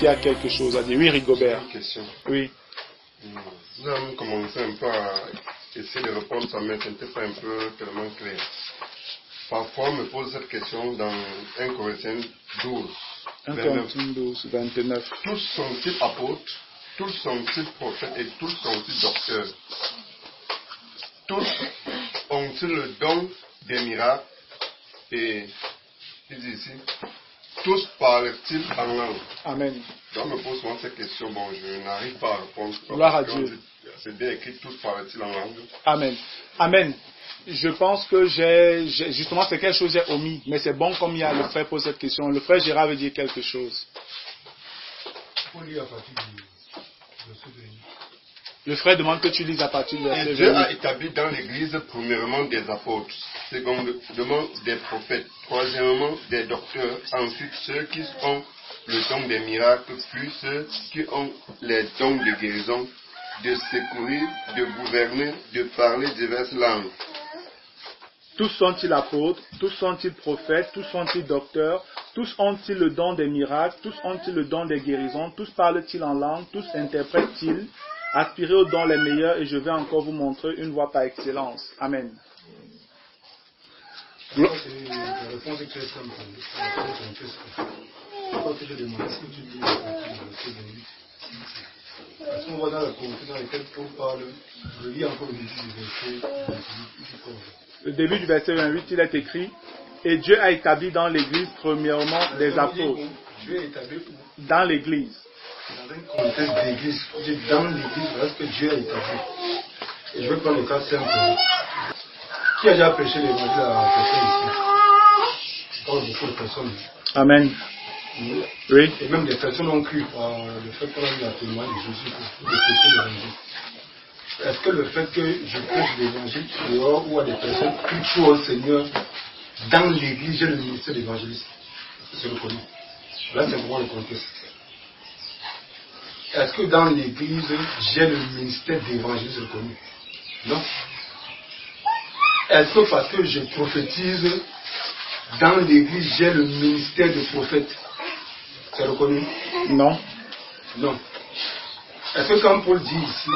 qui a quelque chose à dire. Oui, Rigobert. Une question. Oui. Nous avons commencé un peu à essayer de répondre ça, mais ce n'était pas un peu tellement clair. Parfois, on me pose cette question dans 1 Corinthiens 12. 1 Corinthiens 12, 29. Tous sont-ils apôtres, tous sont-ils prophètes et tous sont-ils docteurs? Tous ont-ils le don des miracles? Et il dit ici, tous parlent-ils en langue? Amen. Donc, on me pose souvent cette question. Bon, je n'arrive pas à répondre. Gloire à Dieu. C'est bien écrit, tous parlent-ils en langue? Amen. Amen. Je pense que justement, c'est quelque chose que j'ai omis. Mais c'est bon comme il y a le frère pose cette question. Le frère Gérard veut dire quelque chose. Le frère demande que tu lises à partir du verset 28. Dieu a établi dans l'Église, premièrement, des apôtres, secondement, des prophètes, troisièmement, des docteurs, ensuite ceux qui ont le don des miracles, puis ceux qui ont les dons de guérison, de secourir, de gouverner, de parler diverses langues. Tous sont-ils apôtres, tous sont-ils prophètes, tous sont-ils docteurs, tous ont-ils le don des miracles, tous ont-ils le don des guérisons, tous parlent-ils en langue, tous interprètent-ils? Aspirez aux dons les meilleurs et je vais encore vous montrer une voie par excellence. Amen. La réponse est très simple. Quand je demande, est-ce que tu lis verset 28? Parce qu'on voit dans la communauté dans laquelle Paul parle, je lis encore le début du verset 28. Le début du verset 28, il est écrit, et Dieu a établi dans l'Église premièrement des apôtres. Dieu a établi dans l'Église. Dans un contexte d'église, dans l'église, voilà ce que Dieu a établi. Et je vais prendre le cas simple. Qui a déjà prêché l'évangile à personne ici? Pas beaucoup de personnes. Amen. Oui. Et même des personnes ont cru par le fait qu'on a eu à témoigner de Jésus pour prêcher l'évangile. Est-ce que le fait que je prêche l'évangile dehors ou à des personnes qui crient au Seigneur, dans l'église, j'ai le ministère d'évangéliste? C'est reconnu. Là, c'est vraiment le contexte. Est-ce que dans l'église, j'ai le ministère d'évangéliste reconnu? Non. Est-ce que parce que je prophétise, dans l'église, j'ai le ministère de prophète? C'est reconnu? Non. Non. Est-ce que quand Paul dit ici,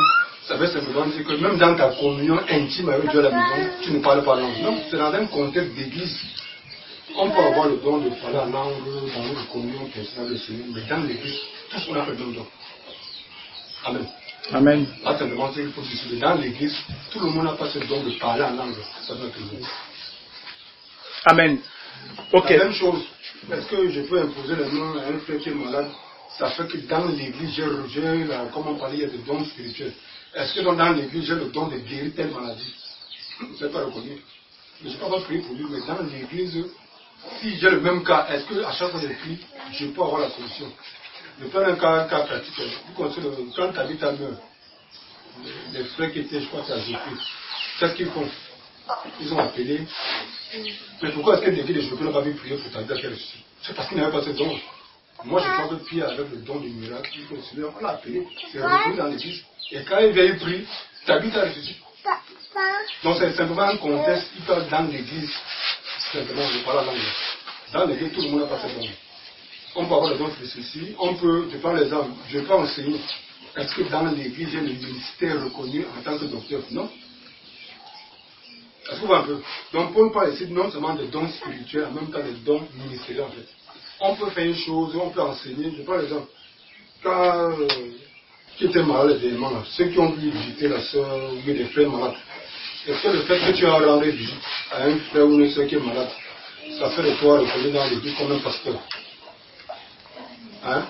ça veut simplement dire que même dans ta communion intime avec Dieu à la maison, tu ne parles pas langue? Non, c'est dans un contexte d'église. On peut avoir le don de parler en langue dans notre communion personnelle de Seigneur, mais dans l'église, tous on a le même don. Amen. Amen. Là, simplement, il faut dire dans l'église, tout le monde n'a pas ce don de parler en langue. Ça doit être le même. Amen. Ok. La même chose, est-ce que je peux imposer le nom à un frère qui est malade? Ça fait que dans l'église, comme on parlait, il y a des dons spirituels. Est-ce que dans l'église, j'ai le don de guérir telle maladie? Ce n'est pas reconnu. Je ne sais pas prier pour lui, mais dans l'église, si j'ai le même cas, est-ce qu'à chaque fois que je prie, je peux avoir la solution? Je prends un cas pratique. Quand Tabitha meurt, les frères qui étaient, je crois, à Zépé, qu'est-ce qu'ils font? Ils ont appelé. Mais pourquoi est-ce que l'église de Zépé n'a pas vu prier pour Tabitha qu'elle ressuscite? C'est parce qu'il n'avait pas ce don. Moi, je crois que Pierre, avec le don du miracle, il faut le on l'a appelé, c'est reconnu dans l'église. Et quand il vient, il prie, Tabitha ressuscite. Donc, c'est simplement un contexte, il parle dans l'église. Simplement, je parle en langue. Dans l'église, tout le monde n'a pas ce don. On peut avoir le don de ceci, je prends l'exemple, je peux enseigner. Est-ce que dans l'église, j'ai le ministère reconnu en tant que docteur? Non. Est-ce que vous voyez un peu? Donc, Paul parle ici non seulement de dons spirituels, en même temps de dons ministériels en fait. On peut faire une chose, on peut enseigner. Je prends l'exemple. Quand qui était malade évidemment, ceux qui ont voulu visiter la soeur ou des frères malades, est-ce que le fait que tu as rendu visite à un frère ou une soeur qui est malade, ça fait de toi reconnaître dans l'église comme un pasteur? Hein?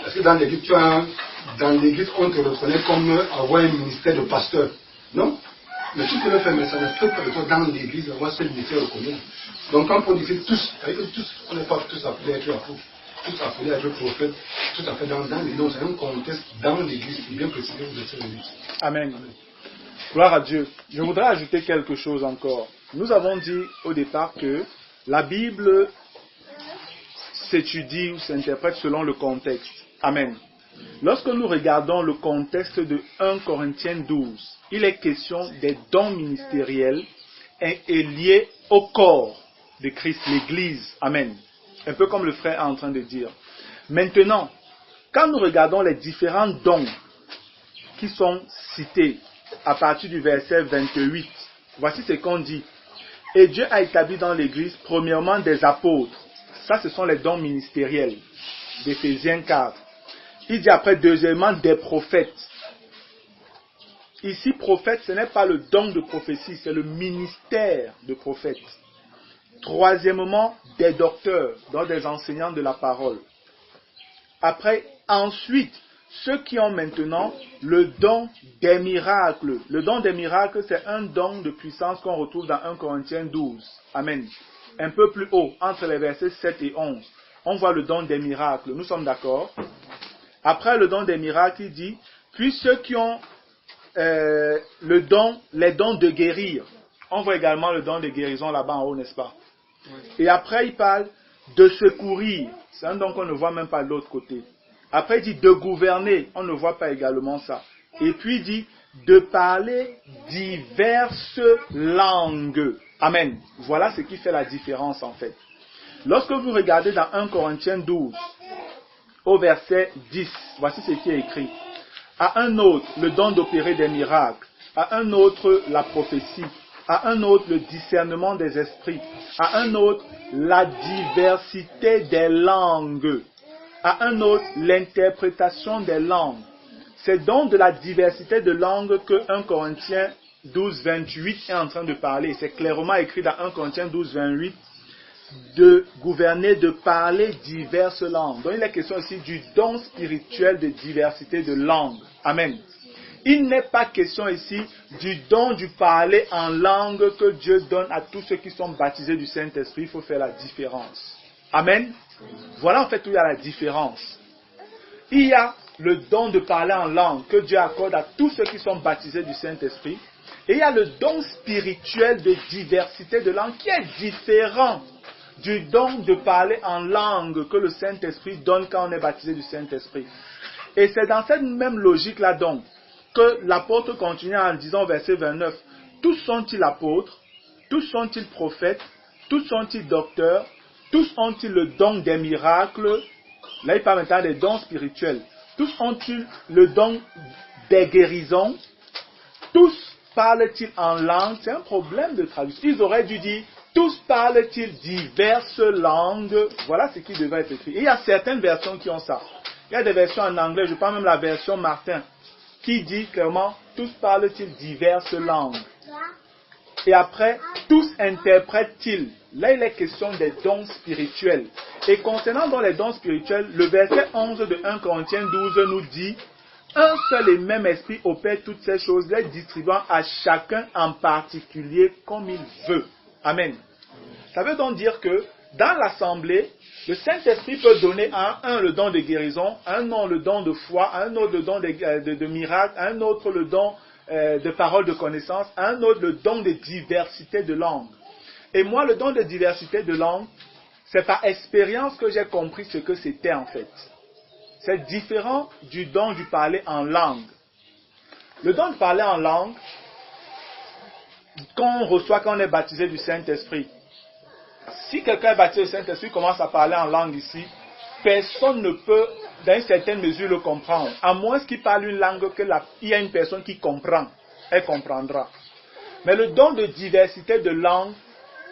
Est-ce que dans l'église, on te reconnaît comme avoir un ministère de pasteur? Non. Mais tu peux le faire, mais ça ne fait pas de toi dans l'église avoir ce ministère reconnu. Donc quand on dit tous, on n'est pas tous appelés à être apôtres, tous appelés à être prophètes, tous appelés dans l'église, c'est un contexte dans l'église qui est bien précisé de cette église. Amen. Gloire à Dieu. Je voudrais ajouter quelque chose encore. Nous avons dit au départ que la Bible s'étudie ou s'interprète selon le contexte. Amen. Lorsque nous regardons le contexte de 1 Corinthiens 12, il est question des dons ministériels et liés au corps de Christ, l'Église. Amen. Un peu comme le frère est en train de dire. Maintenant, quand nous regardons les différents dons qui sont cités à partir du verset 28, voici ce qu'on dit. Et Dieu a établi dans l'Église, premièrement, des apôtres. Ça, ce sont les dons ministériels d'Éphésiens 4. Il dit après, deuxièmement, des prophètes. Ici, prophète, ce n'est pas le don de prophétie, c'est le ministère de prophète. Troisièmement, des docteurs, donc des enseignants de la parole. Après, ensuite, ceux qui ont maintenant le don des miracles. Le don des miracles, c'est un don de puissance qu'on retrouve dans 1 Corinthiens 12. Amen. Un peu plus haut, entre les versets 7 et 11. On voit le don des miracles. Nous sommes d'accord? Après le don des miracles, il dit, puis ceux qui ont les dons de guérir. On voit également le don de guérison là-bas en haut, n'est-ce pas? Oui. Et après, il parle de secourir. C'est un don qu'on ne voit même pas de l'autre côté. Après, il dit de gouverner. On ne voit pas également ça. Et puis, il dit de parler diverses langues. Amen. Voilà ce qui fait la différence en fait. Lorsque vous regardez dans 1 Corinthiens 12, au verset 10, voici ce qui est écrit. À un autre, le don d'opérer des miracles. À un autre, la prophétie. À un autre, le discernement des esprits. À un autre, la diversité des langues. À un autre, l'interprétation des langues. C'est donc de la diversité de langues que 1 Corinthiens 12, 28 est en train de parler. C'est clairement écrit dans 1 Corinthiens 12, 28, de gouverner, de parler diverses langues. Donc il est question ici du don spirituel de diversité de langues. Amen. Il n'est pas question ici du don du parler en langue que Dieu donne à tous ceux qui sont baptisés du Saint-Esprit. Il faut faire la différence. Amen. Voilà en fait où il y a la différence. Il y a le don de parler en langue que Dieu accorde à tous ceux qui sont baptisés du Saint-Esprit. Et il y a le don spirituel de diversité de langue qui est différent du don de parler en langue que le Saint-Esprit donne quand on est baptisé du Saint-Esprit. Et c'est dans cette même logique-là donc que l'apôtre continue en disant au verset 29, tous sont-ils apôtres, tous sont-ils prophètes, tous sont-ils docteurs, tous ont-ils le don des miracles. Là il parle maintenant des dons spirituels. Tous ont-ils le don des guérisons, tous parlent-ils en langue. C'est un problème de traduction. Ils auraient dû dire tous parlent-ils diverses langues. Voilà ce qui devait être écrit. Et il y a certaines versions qui ont ça. Il y a des versions en anglais, je parle même de la version Martin, qui dit clairement tous parlent-ils diverses langues. Et après, tous interprètent-ils. Là, il est question des dons spirituels. Et concernant dans les dons spirituels, le verset 11 de 1 Corinthiens 12 nous dit un seul et même esprit opère toutes ces choses, les distribuant à chacun en particulier comme il veut. Amen. Ça veut donc dire que dans l'assemblée, le Saint-Esprit peut donner à un le don de guérison, à un autre le don de foi, à un autre le don de miracle, à un autre le don de parole de connaissance, à un autre le don de diversité de langue. Et moi, le don de diversité de langue, c'est par expérience que j'ai compris ce que c'était en fait. C'est différent du don du parler en langue. Le don de parler en langue, qu'on reçoit quand on est baptisé du Saint-Esprit. Si quelqu'un est baptisé du Saint-Esprit commence à parler en langue ici, personne ne peut, dans une certaine mesure, le comprendre. À moins qu'il parle une langue il y a une personne qui comprend. Elle comprendra. Mais le don de diversité de langue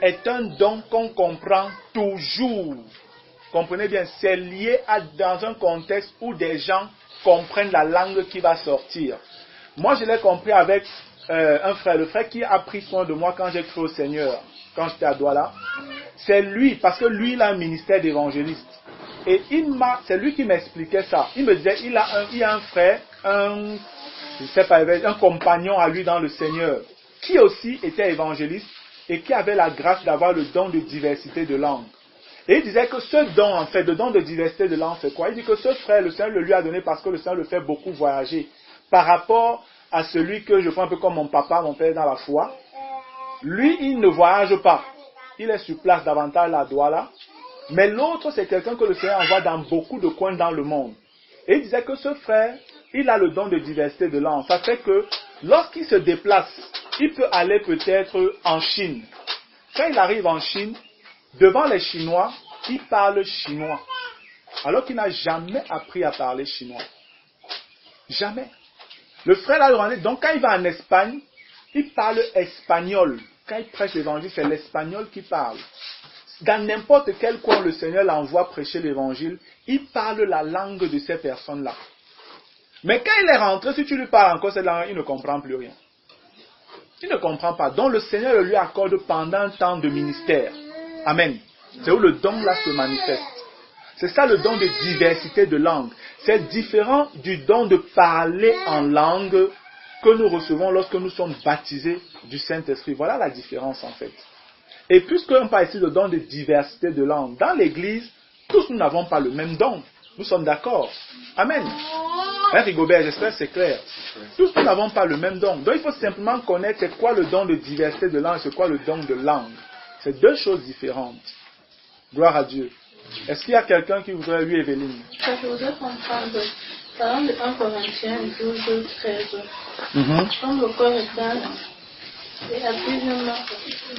est un don qu'on comprend toujours. Comprenez bien, c'est lié dans un contexte où des gens comprennent la langue qui va sortir. Moi, je l'ai compris avec un frère, le frère qui a pris soin de moi quand j'ai cru au Seigneur, quand j'étais à Douala. C'est lui, parce que lui, il a un ministère d'évangéliste. Et c'est lui qui m'expliquait ça. Il me disait, il a un frère, un compagnon à lui dans le Seigneur, qui aussi était évangéliste et qui avait la grâce d'avoir le don de diversité de langue. Et il disait que ce don, en fait, le don de diversité de langue, c'est quoi? Il dit que ce frère, le Seigneur le lui a donné parce que le Seigneur le fait beaucoup voyager. Par rapport à celui que je vois un peu comme mon papa, mon père dans la foi, lui, il ne voyage pas. Il est sur place davantage à Douala. Mais l'autre, c'est quelqu'un que le Seigneur envoie dans beaucoup de coins dans le monde. Et il disait que ce frère, il a le don de diversité de langue. Ça fait que lorsqu'il se déplace, il peut aller peut-être en Chine. Quand il arrive en Chine, devant les Chinois, il parle chinois. alors qu'il n'a jamais appris à parler chinois. Jamais. Le frère l'a demandé, donc quand il va en Espagne, il parle espagnol. Quand il prêche l'évangile, c'est l'espagnol qui parle. Dans n'importe quel coin le Seigneur l'envoie prêcher l'évangile, il parle la langue de ces personnes-là. Mais quand il est rentré, si tu lui parles encore cette langue, il ne comprend plus rien. Il ne comprend pas. Donc le Seigneur le lui accorde pendant un temps de ministère. Amen. C'est où le don là se manifeste. C'est ça le don de diversité de langue. C'est différent du don de parler en langue que nous recevons lorsque nous sommes baptisés du Saint-Esprit. Voilà la différence en fait. Et puisqu'on parle ici de don de diversité de langue, dans l'Église, tous nous n'avons pas le même don. Nous sommes d'accord. Amen. Hein, Rigobert, j'espère que c'est clair. Tous nous n'avons pas le même don. Donc il faut simplement connaître c'est quoi le don de diversité de langue et c'est quoi le don de langue. C'est deux choses différentes. Gloire à Dieu. Est-ce qu'il y a quelqu'un qui voudrait, lui, Evelyne? Je voudrais comprendre, par exemple, 1 Corinthiens 12, 13. Comme le corps est un, et à plusieurs membres,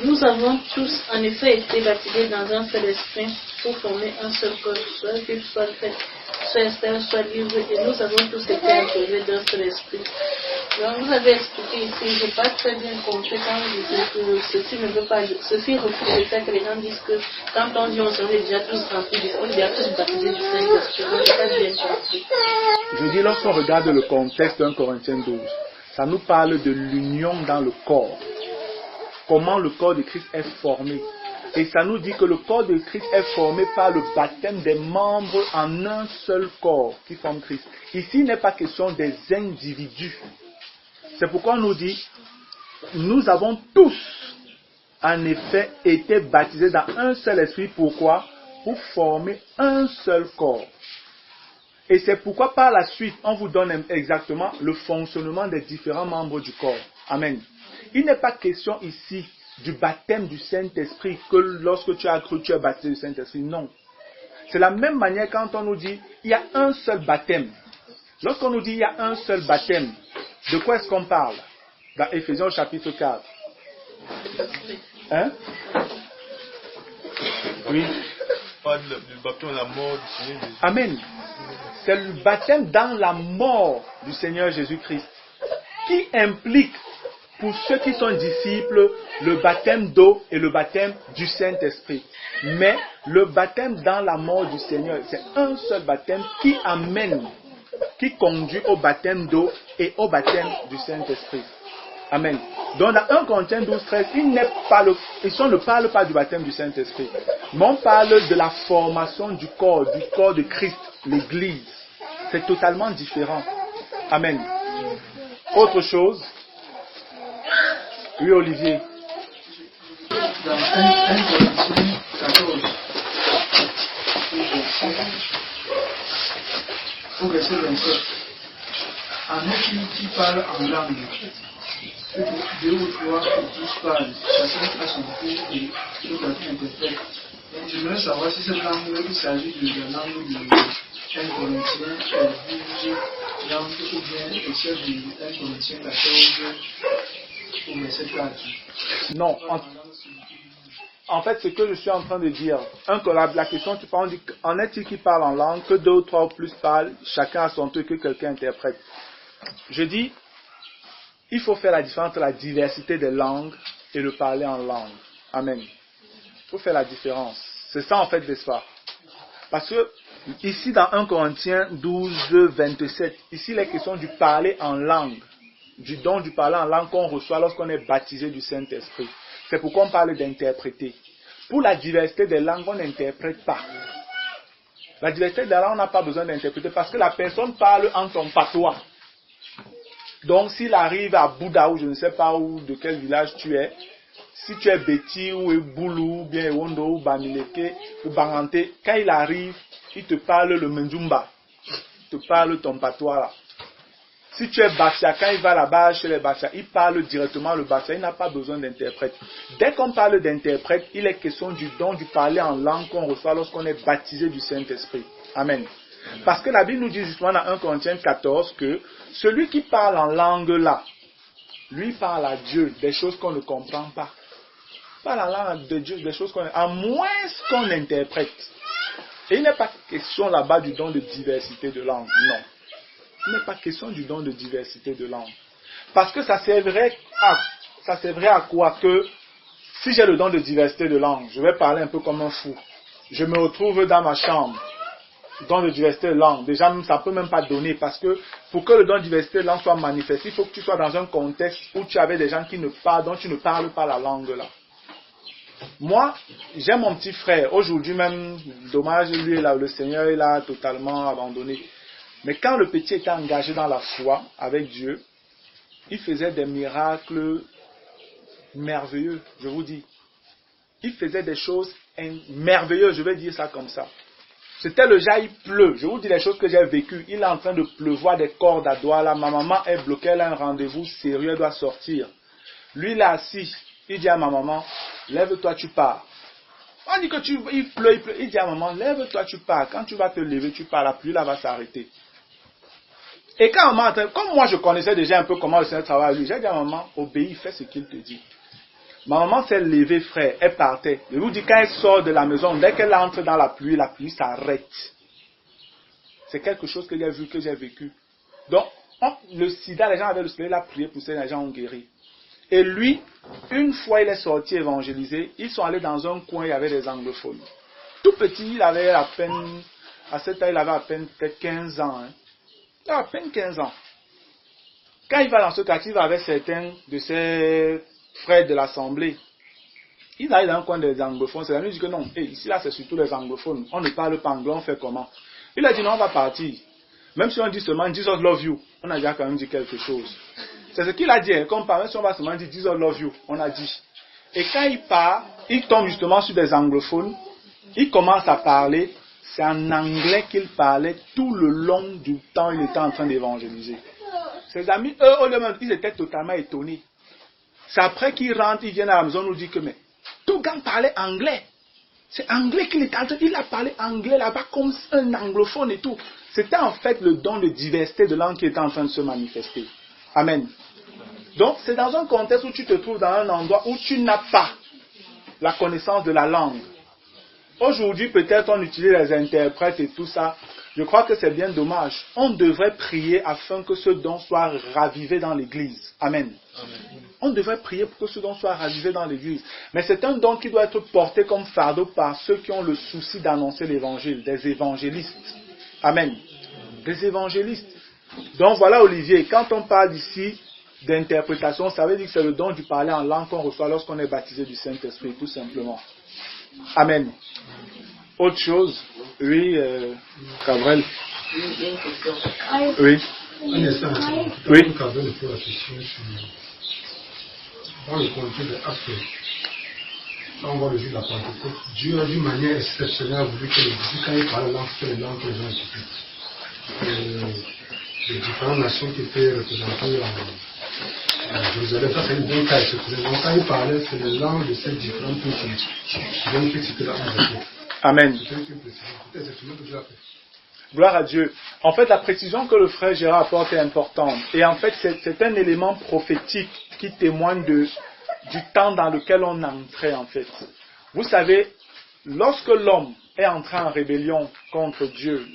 nous avons tous en effet été baptisés dans un seul esprit pour former un seul corps, soit juif, soit grec, soit esclave, soit libre, et nous avons tous été imposés d'un seul esprit. Donc vous avez expliqué ici, je n'ai pas très bien compris quand vous dites que ceci ne veut pas dire, ceci refuse le fait que les gens disent que quand on dit on est déjà tous remplis, on est déjà tous baptisés du Saint-Esprit, donc je n'ai pas bien compris. Je dis, lorsqu'on regarde le contexte d'un Corinthiens 12, ça nous parle de l'union dans le corps. Comment le corps de Christ est formé. Et ça nous dit que le corps de Christ est formé par le baptême des membres en un seul corps qui forme Christ. Ici, il n'est pas question des individus. C'est pourquoi on nous dit, nous avons tous, en effet, été baptisés dans un seul esprit. Pourquoi? Pour former un seul corps. Et c'est pourquoi par la suite, on vous donne exactement le fonctionnement des différents membres du corps. Amen. Il n'est pas question ici du baptême du Saint-Esprit que lorsque tu as cru, tu es baptisé du Saint-Esprit. Non. C'est la même manière quand on nous dit, il y a un seul baptême. Lorsqu'on nous dit, il y a un seul baptême, de quoi est-ce qu'on parle? Dans Éphésiens chapitre 4. Hein? Oui. Le baptême de la mort du Seigneur Jésus. Amen. C'est le baptême dans la mort du Seigneur Jésus-Christ qui implique pour ceux qui sont disciples le baptême d'eau et le baptême du Saint-Esprit. Mais le baptême dans la mort du Seigneur, c'est un seul baptême qui amène, qui conduit au baptême d'eau et au baptême du Saint-Esprit. Amen. Donc dans 1 Corinthiens 12, 13, il ne parle pas du baptême du Saint-Esprit. Mais on parle de la formation du corps de Christ, l'Église. C'est totalement différent. Amen. Autre chose? Oui, Olivier. Dans 1 Corinthiens 14, au verset 27, en est qui parle en langue. Deux ou trois ou tous parlent, chacun a son tour et tout à fait interprète. Donc j'aimerais savoir si cette langue, il s'agit de la langue de 1 Corinthiens 12, langue ou bien celle de 1 Corinthiens 14 au verset 4. Non, en fait, ce que je suis en train de dire, la question, tu parles, en est-il qui parle en langue, que deux ou trois ou plus parlent, chacun a son tour, que quelqu'un interprète. Je dis, il faut faire la différence entre la diversité des langues et le parler en langue. Amen. Il faut faire la différence. C'est ça en fait l'histoire. Parce que ici dans 1 Corinthiens 12, 27, ici il est question du parler en langue. Du don du parler en langue qu'on reçoit lorsqu'on est baptisé du Saint-Esprit. C'est pourquoi on parle d'interpréter. Pour la diversité des langues, on n'interprète pas. La diversité des langues, on n'a pas besoin d'interpréter parce que la personne parle en son patois. Donc, s'il arrive à Bouddha ou je ne sais pas où, de quel village tu es, si tu es Béti ou Boulou, ou bien Ewondo ou Bamileke ou Banganté, quand il arrive, il te parle le Menjumba. Il te parle ton patois là. Si tu es Bafia, quand il va là-bas chez les Bafia, il parle directement le Bafia, il n'a pas besoin d'interprète. Dès qu'on parle d'interprète, il est question du don du parler en langue qu'on reçoit lorsqu'on est baptisé du Saint-Esprit. Amen. Parce que la Bible nous dit justement dans 1 Corinthiens 14 que celui qui parle en langue là, lui parle à Dieu des choses qu'on ne comprend pas. Parle en langue de Dieu des choses qu'on... À moins qu'on interprète. Et il n'est pas question là-bas du don de diversité de langue. Non. Il n'est pas question du don de diversité de langue. Parce que ça servirait à quoi? Que si j'ai le don de diversité de langue, je vais parler un peu comme un fou. Je me retrouve dans ma chambre. Don de diversité de langue. Déjà, ça ne peut même pas donner. Parce que pour que le don de diversité de langue soit manifesté, il faut que tu sois dans un contexte où tu avais des gens qui ne parlent, dont tu ne parles pas la langue là. Moi, j'ai mon petit frère. Aujourd'hui même, dommage, lui, là, le Seigneur, il a totalement abandonné. Mais quand le petit était engagé dans la foi avec Dieu, il faisait des miracles merveilleux, je vous dis. Il faisait des choses merveilleuses, je vais dire ça comme ça. C'était le genre, il pleut. Je vous dis les choses que j'ai vécues. Il est en train de pleuvoir des cordes à doigts là. Ma maman est bloquée, elle a un rendez-vous sérieux, elle doit sortir. Lui, il est assis. Il dit à ma maman, lève-toi, tu pars. On dit que il pleut. Il dit à maman, lève-toi, tu pars. Quand tu vas te lever, tu pars. La pluie là va s'arrêter. Et quand maman, comme moi je connaissais déjà un peu comment le Seigneur travaille lui, j'ai dit à maman, obéis, fais ce qu'il te dit. Ma maman s'est levée, frère, elle partait. Je vous dis, quand elle sort de la maison, dès qu'elle entre dans la pluie s'arrête. C'est quelque chose que j'ai vu, que j'ai vécu. Donc, le sida, les gens avaient le soleil, il a prié pour ça, les gens ont guéri. Et lui, une fois il est sorti évangéliser, ils sont allés dans un coin, il y avait des anglophones. Tout petit, il avait à peine, à cet âge, il avait à peine peut-être 15 ans. Hein. Il avait à peine 15 ans. Quand il va dans ce quartier, il va avec certains de ses frères de l'assemblée. Ils arrivent dans un coin des anglophones. C'est la nuit, dit que non, ici là c'est surtout les anglophones. On ne parle pas anglais, on fait comment? Il a dit non, on va partir. Même si on dit seulement Jesus love you, on a déjà quand même dit quelque chose. C'est ce qu'il a dit, comme par exemple si on va seulement dire Jesus love you, on a dit. Et quand il part, il tombe justement sur des anglophones, il commence à parler, c'est en anglais qu'il parlait tout le long du temps il était en train d'évangéliser. Ses amis, eux, ils étaient totalement étonnés. C'est après qu'ils rentrent, ils viennent à la maison, nous disent que mais tout le gars parlait anglais. C'est anglais qu'il était en train, il a parlé anglais là-bas comme un anglophone et tout. C'était en fait le don de diversité de langue qui était en train de se manifester. Amen. Donc c'est dans un contexte où tu te trouves dans un endroit où tu n'as pas la connaissance de la langue. Aujourd'hui peut-être on utilise les interprètes et tout ça. Je crois que c'est bien dommage. On devrait prier afin que ce don soit ravivé dans l'église. Amen. Amen. On devrait prier pour que ce don soit ravivé dans l'église. Mais c'est un don qui doit être porté comme fardeau par ceux qui ont le souci d'annoncer l'évangile, des évangélistes. Amen. Des évangélistes. Donc voilà Olivier, quand on parle ici d'interprétation, ça veut dire que c'est le don du parler en langue qu'on reçoit lorsqu'on est baptisé du Saint-Esprit, tout simplement. Amen. Autre chose? Oui, Gabriel. Oui. Un instant. Oui. Gabriel me pose la question sur, dans le contexte de Actes, quand on voit le jour de la Pentecôte, Dieu a d'une manière exceptionnelle voulu que les disciples, quand ils parlaient langue, c'était les langues que les gens écoutaient. Les différentes nations qui étaient représentées à Jérusalem, ça c'est une bonne cas exceptionnelle. Donc quand ils parlaient, c'est les langues de ces différentes peuples. Donc c'est là on Amen. Gloire à Dieu. En fait, la précision que le frère Gérard apporte est importante. Et en fait, c'est un élément prophétique qui témoigne du temps dans lequel on entrait, en fait. Vous savez, lorsque l'homme est entré en rébellion contre Dieu,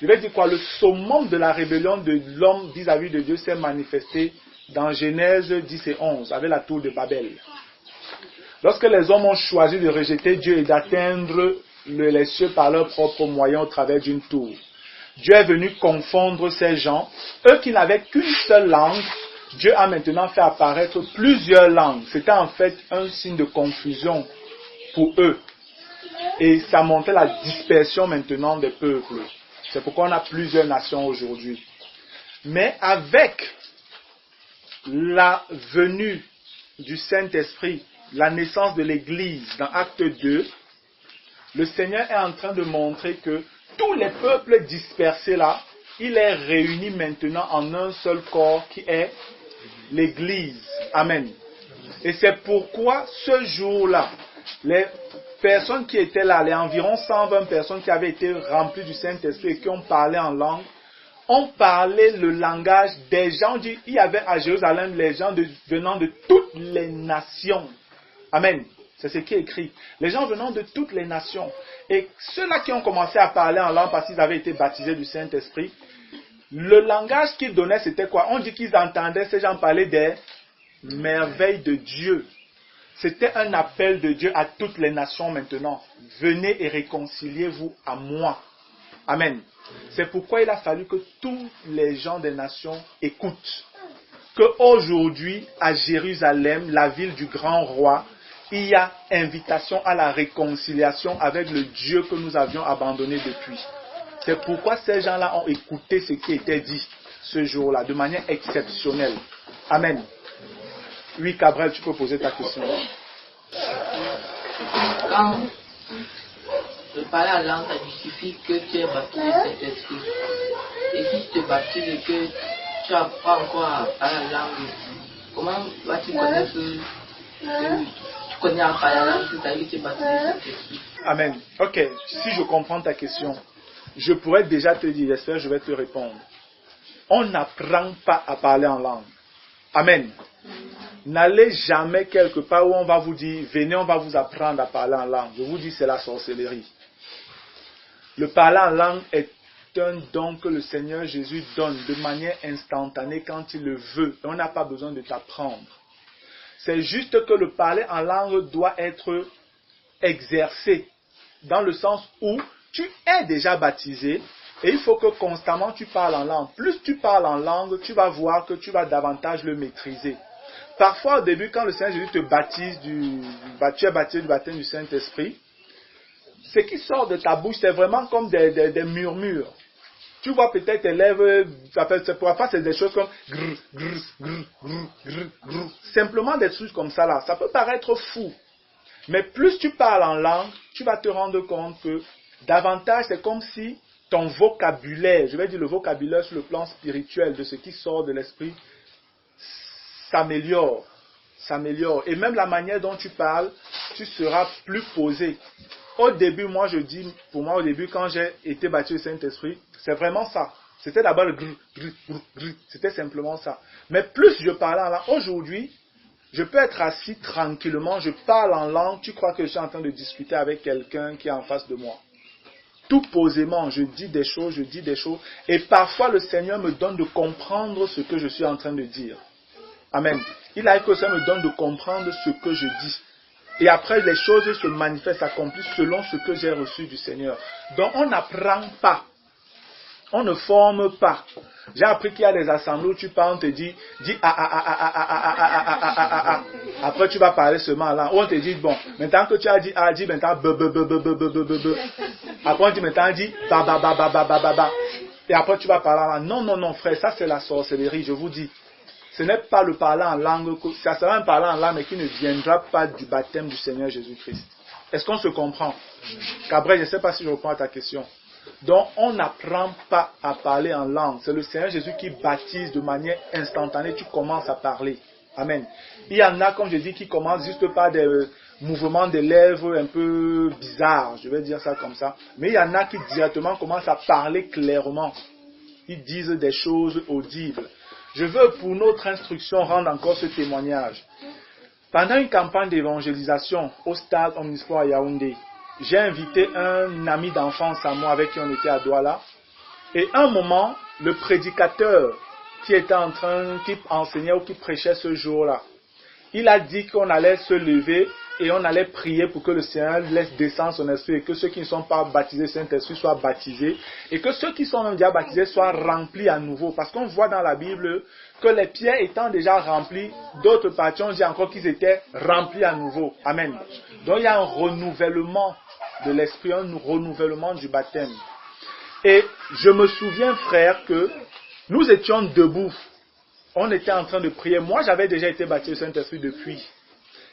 je vais dire quoi, le summum de la rébellion de l'homme vis-à-vis de Dieu s'est manifesté dans Genèse 10 et 11, avec la tour de Babel. Lorsque les hommes ont choisi de rejeter Dieu et d'atteindre les cieux par leurs propres moyens au travers d'une tour, Dieu est venu confondre ces gens. Eux qui n'avaient qu'une seule langue, Dieu a maintenant fait apparaître plusieurs langues. C'était en fait un signe de confusion pour eux. Et ça montrait la dispersion maintenant des peuples. C'est pourquoi on a plusieurs nations aujourd'hui. Mais avec la venue du Saint-Esprit, la naissance de l'Église dans Acte 2, le Seigneur est en train de montrer que tous les peuples dispersés là, il est réuni maintenant en un seul corps qui est l'Église. Amen. Et c'est pourquoi ce jour-là, les personnes qui étaient là, les environ 120 personnes qui avaient été remplies du Saint-Esprit et qui ont parlé en langue, ont parlé le langage des gens. Il y avait à Jérusalem les gens venant de toutes les nations. Amen. C'est ce qui est écrit. Les gens venant de toutes les nations. Et ceux-là qui ont commencé à parler en langue parce qu'ils avaient été baptisés du Saint-Esprit, le langage qu'ils donnaient, c'était quoi? On dit qu'ils entendaient ces gens parler des merveilles de Dieu. C'était un appel de Dieu à toutes les nations maintenant. Venez et réconciliez-vous à moi. Amen. C'est pourquoi il a fallu que tous les gens des nations écoutent. Qu'aujourd'hui, à Jérusalem, la ville du grand roi, il y a invitation à la réconciliation avec le Dieu que nous avions abandonné depuis. C'est pourquoi ces gens-là ont écouté ce qui était dit ce jour-là, de manière exceptionnelle. Amen. Oui, Cabrel, tu peux poser ta question. Quand le parler en langue, ça justifie que tu es baptisé Saint-Esprit. Et si tu te baptises et que tu apprends encore à parler en langue, comment vas-tu connaître que tu connais à parler en langue, c'est-à-dire que tu es baptisé Saint-Esprit? Amen. Ok, si je comprends ta question, je pourrais déjà te dire, j'espère que je vais te répondre. On n'apprend pas à parler en langue. Amen. N'allez jamais quelque part où on va vous dire, venez, on va vous apprendre à parler en langue. Je vous dis, c'est la sorcellerie. Le parler en langue est un don que le Seigneur Jésus donne de manière instantanée quand il le veut. On n'a pas besoin de t'apprendre. C'est juste que le parler en langue doit être exercé dans le sens où tu es déjà baptisé et il faut que constamment tu parles en langue. Plus tu parles en langue, tu vas voir que tu vas davantage le maîtriser. Parfois au début, quand le Seigneur Jésus te baptise, tu es baptisé du baptême du Saint-Esprit, ce qui sort de ta bouche, c'est vraiment comme des murmures. Tu vois peut-être tes lèvres, parfois c'est des choses comme grrr, grrr, grrr, grrr, grrr, grrr. Simplement des trucs comme ça là. Ça peut paraître fou. Mais plus tu parles en langue, tu vas te rendre compte que davantage c'est comme si ton vocabulaire, je vais dire le vocabulaire sur le plan spirituel de ce qui sort de l'esprit, s'améliore. Et même la manière dont tu parles, tu seras plus posé. Au début, pour moi au début, quand j'ai été baptisé du Saint-Esprit, c'est vraiment ça. C'était d'abord le grrr, grrr, grrr, grrr. C'était simplement ça. Mais plus je parlais en langue, aujourd'hui, je peux être assis tranquillement, je parle en langue, tu crois que je suis en train de discuter avec quelqu'un qui est en face de moi. Tout posément, je dis des choses, et parfois le Seigneur me donne de comprendre ce que je suis en train de dire. Amen. Il a que ça me donne de comprendre ce que je dis. Et après, les choses se manifestent, s'accomplissent selon ce que j'ai reçu du Seigneur. Donc, on n'apprend pas. On ne forme pas. J'ai appris qu'il y a des assemblées où tu parles, on te dit ah. Après, tu vas parler seulement là. Ou on te dit, bon, maintenant que tu as dit ah, dis maintenant b. Après, on dit maintenant, dis ba. Et après, tu vas parler là. Non, frère, ça c'est la sorcellerie, je vous dis. Ce n'est pas le parler en langue, ça sera un parler en langue, mais qui ne viendra pas du baptême du Seigneur Jésus-Christ. Est-ce qu'on se comprend? Cabrel, je ne sais pas si je reprends à ta question. Donc, on n'apprend pas à parler en langue. C'est le Seigneur Jésus qui baptise de manière instantanée. Tu commences à parler. Amen. Il y en a, comme je dis, qui commencent juste par des mouvements des lèvres un peu bizarres. Je vais dire ça comme ça. Mais il y en a qui directement commencent à parler clairement. Ils disent des choses audibles. Je veux, pour notre instruction, rendre encore ce témoignage. Pendant une campagne d'évangélisation au stade omnisport à Yaoundé, j'ai invité un ami d'enfance à moi avec qui on était à Douala. Et un moment, le prédicateur qui enseignait ou qui prêchait ce jour-là, il a dit qu'on allait se lever et on allait prier pour que le Seigneur laisse descendre son esprit et que ceux qui ne sont pas baptisés Saint-Esprit soient baptisés et que ceux qui sont même déjà baptisés soient remplis à nouveau. Parce qu'on voit dans la Bible que les pierres étant déjà remplies, d'autres parties on dit encore qu'ils étaient remplis à nouveau. Amen. Donc il y a un renouvellement de l'esprit, un renouvellement du baptême. Et je me souviens, frère, que nous étions debout. On était en train de prier. Moi, j'avais déjà été baptisé au Saint-Esprit depuis.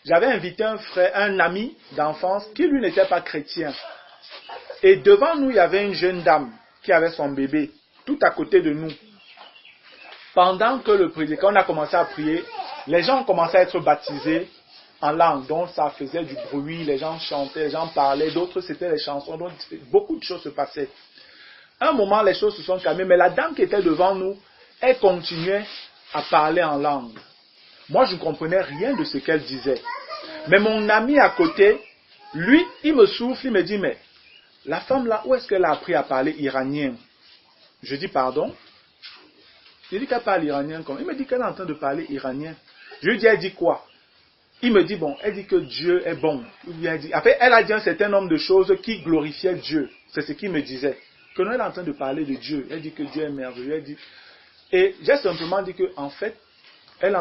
J'avais invité un ami d'enfance qui lui n'était pas chrétien. Et devant nous, il y avait une jeune dame qui avait son bébé, tout à côté de nous. Pendant que le prédicateur, on a commencé à prier, les gens ont commencé à être baptisés en langue. Donc ça faisait du bruit, les gens chantaient, les gens parlaient, d'autres c'était les chansons, donc beaucoup de choses se passaient. À un moment, les choses se sont calmées, mais la dame qui était devant nous, elle continuait à parler en langue. Moi, je ne comprenais rien de ce qu'elle disait. Mais mon ami à côté, lui, il me souffle, il me dit, mais la femme là, où est-ce qu'elle a appris à parler iranien? Je dis, pardon? Je dis qu'elle parle iranien comme. Il me dit qu'elle est en train de parler iranien. Je lui dis, elle dit quoi? Il me dit, bon, elle dit que Dieu est bon. Après, elle a dit un certain nombre de choses qui glorifiaient Dieu. C'est ce qu'il me disait. Que nous, elle est en train de parler de Dieu. Elle dit que Dieu est merveilleux. Elle dit... Et j'ai simplement dit que, en fait, elle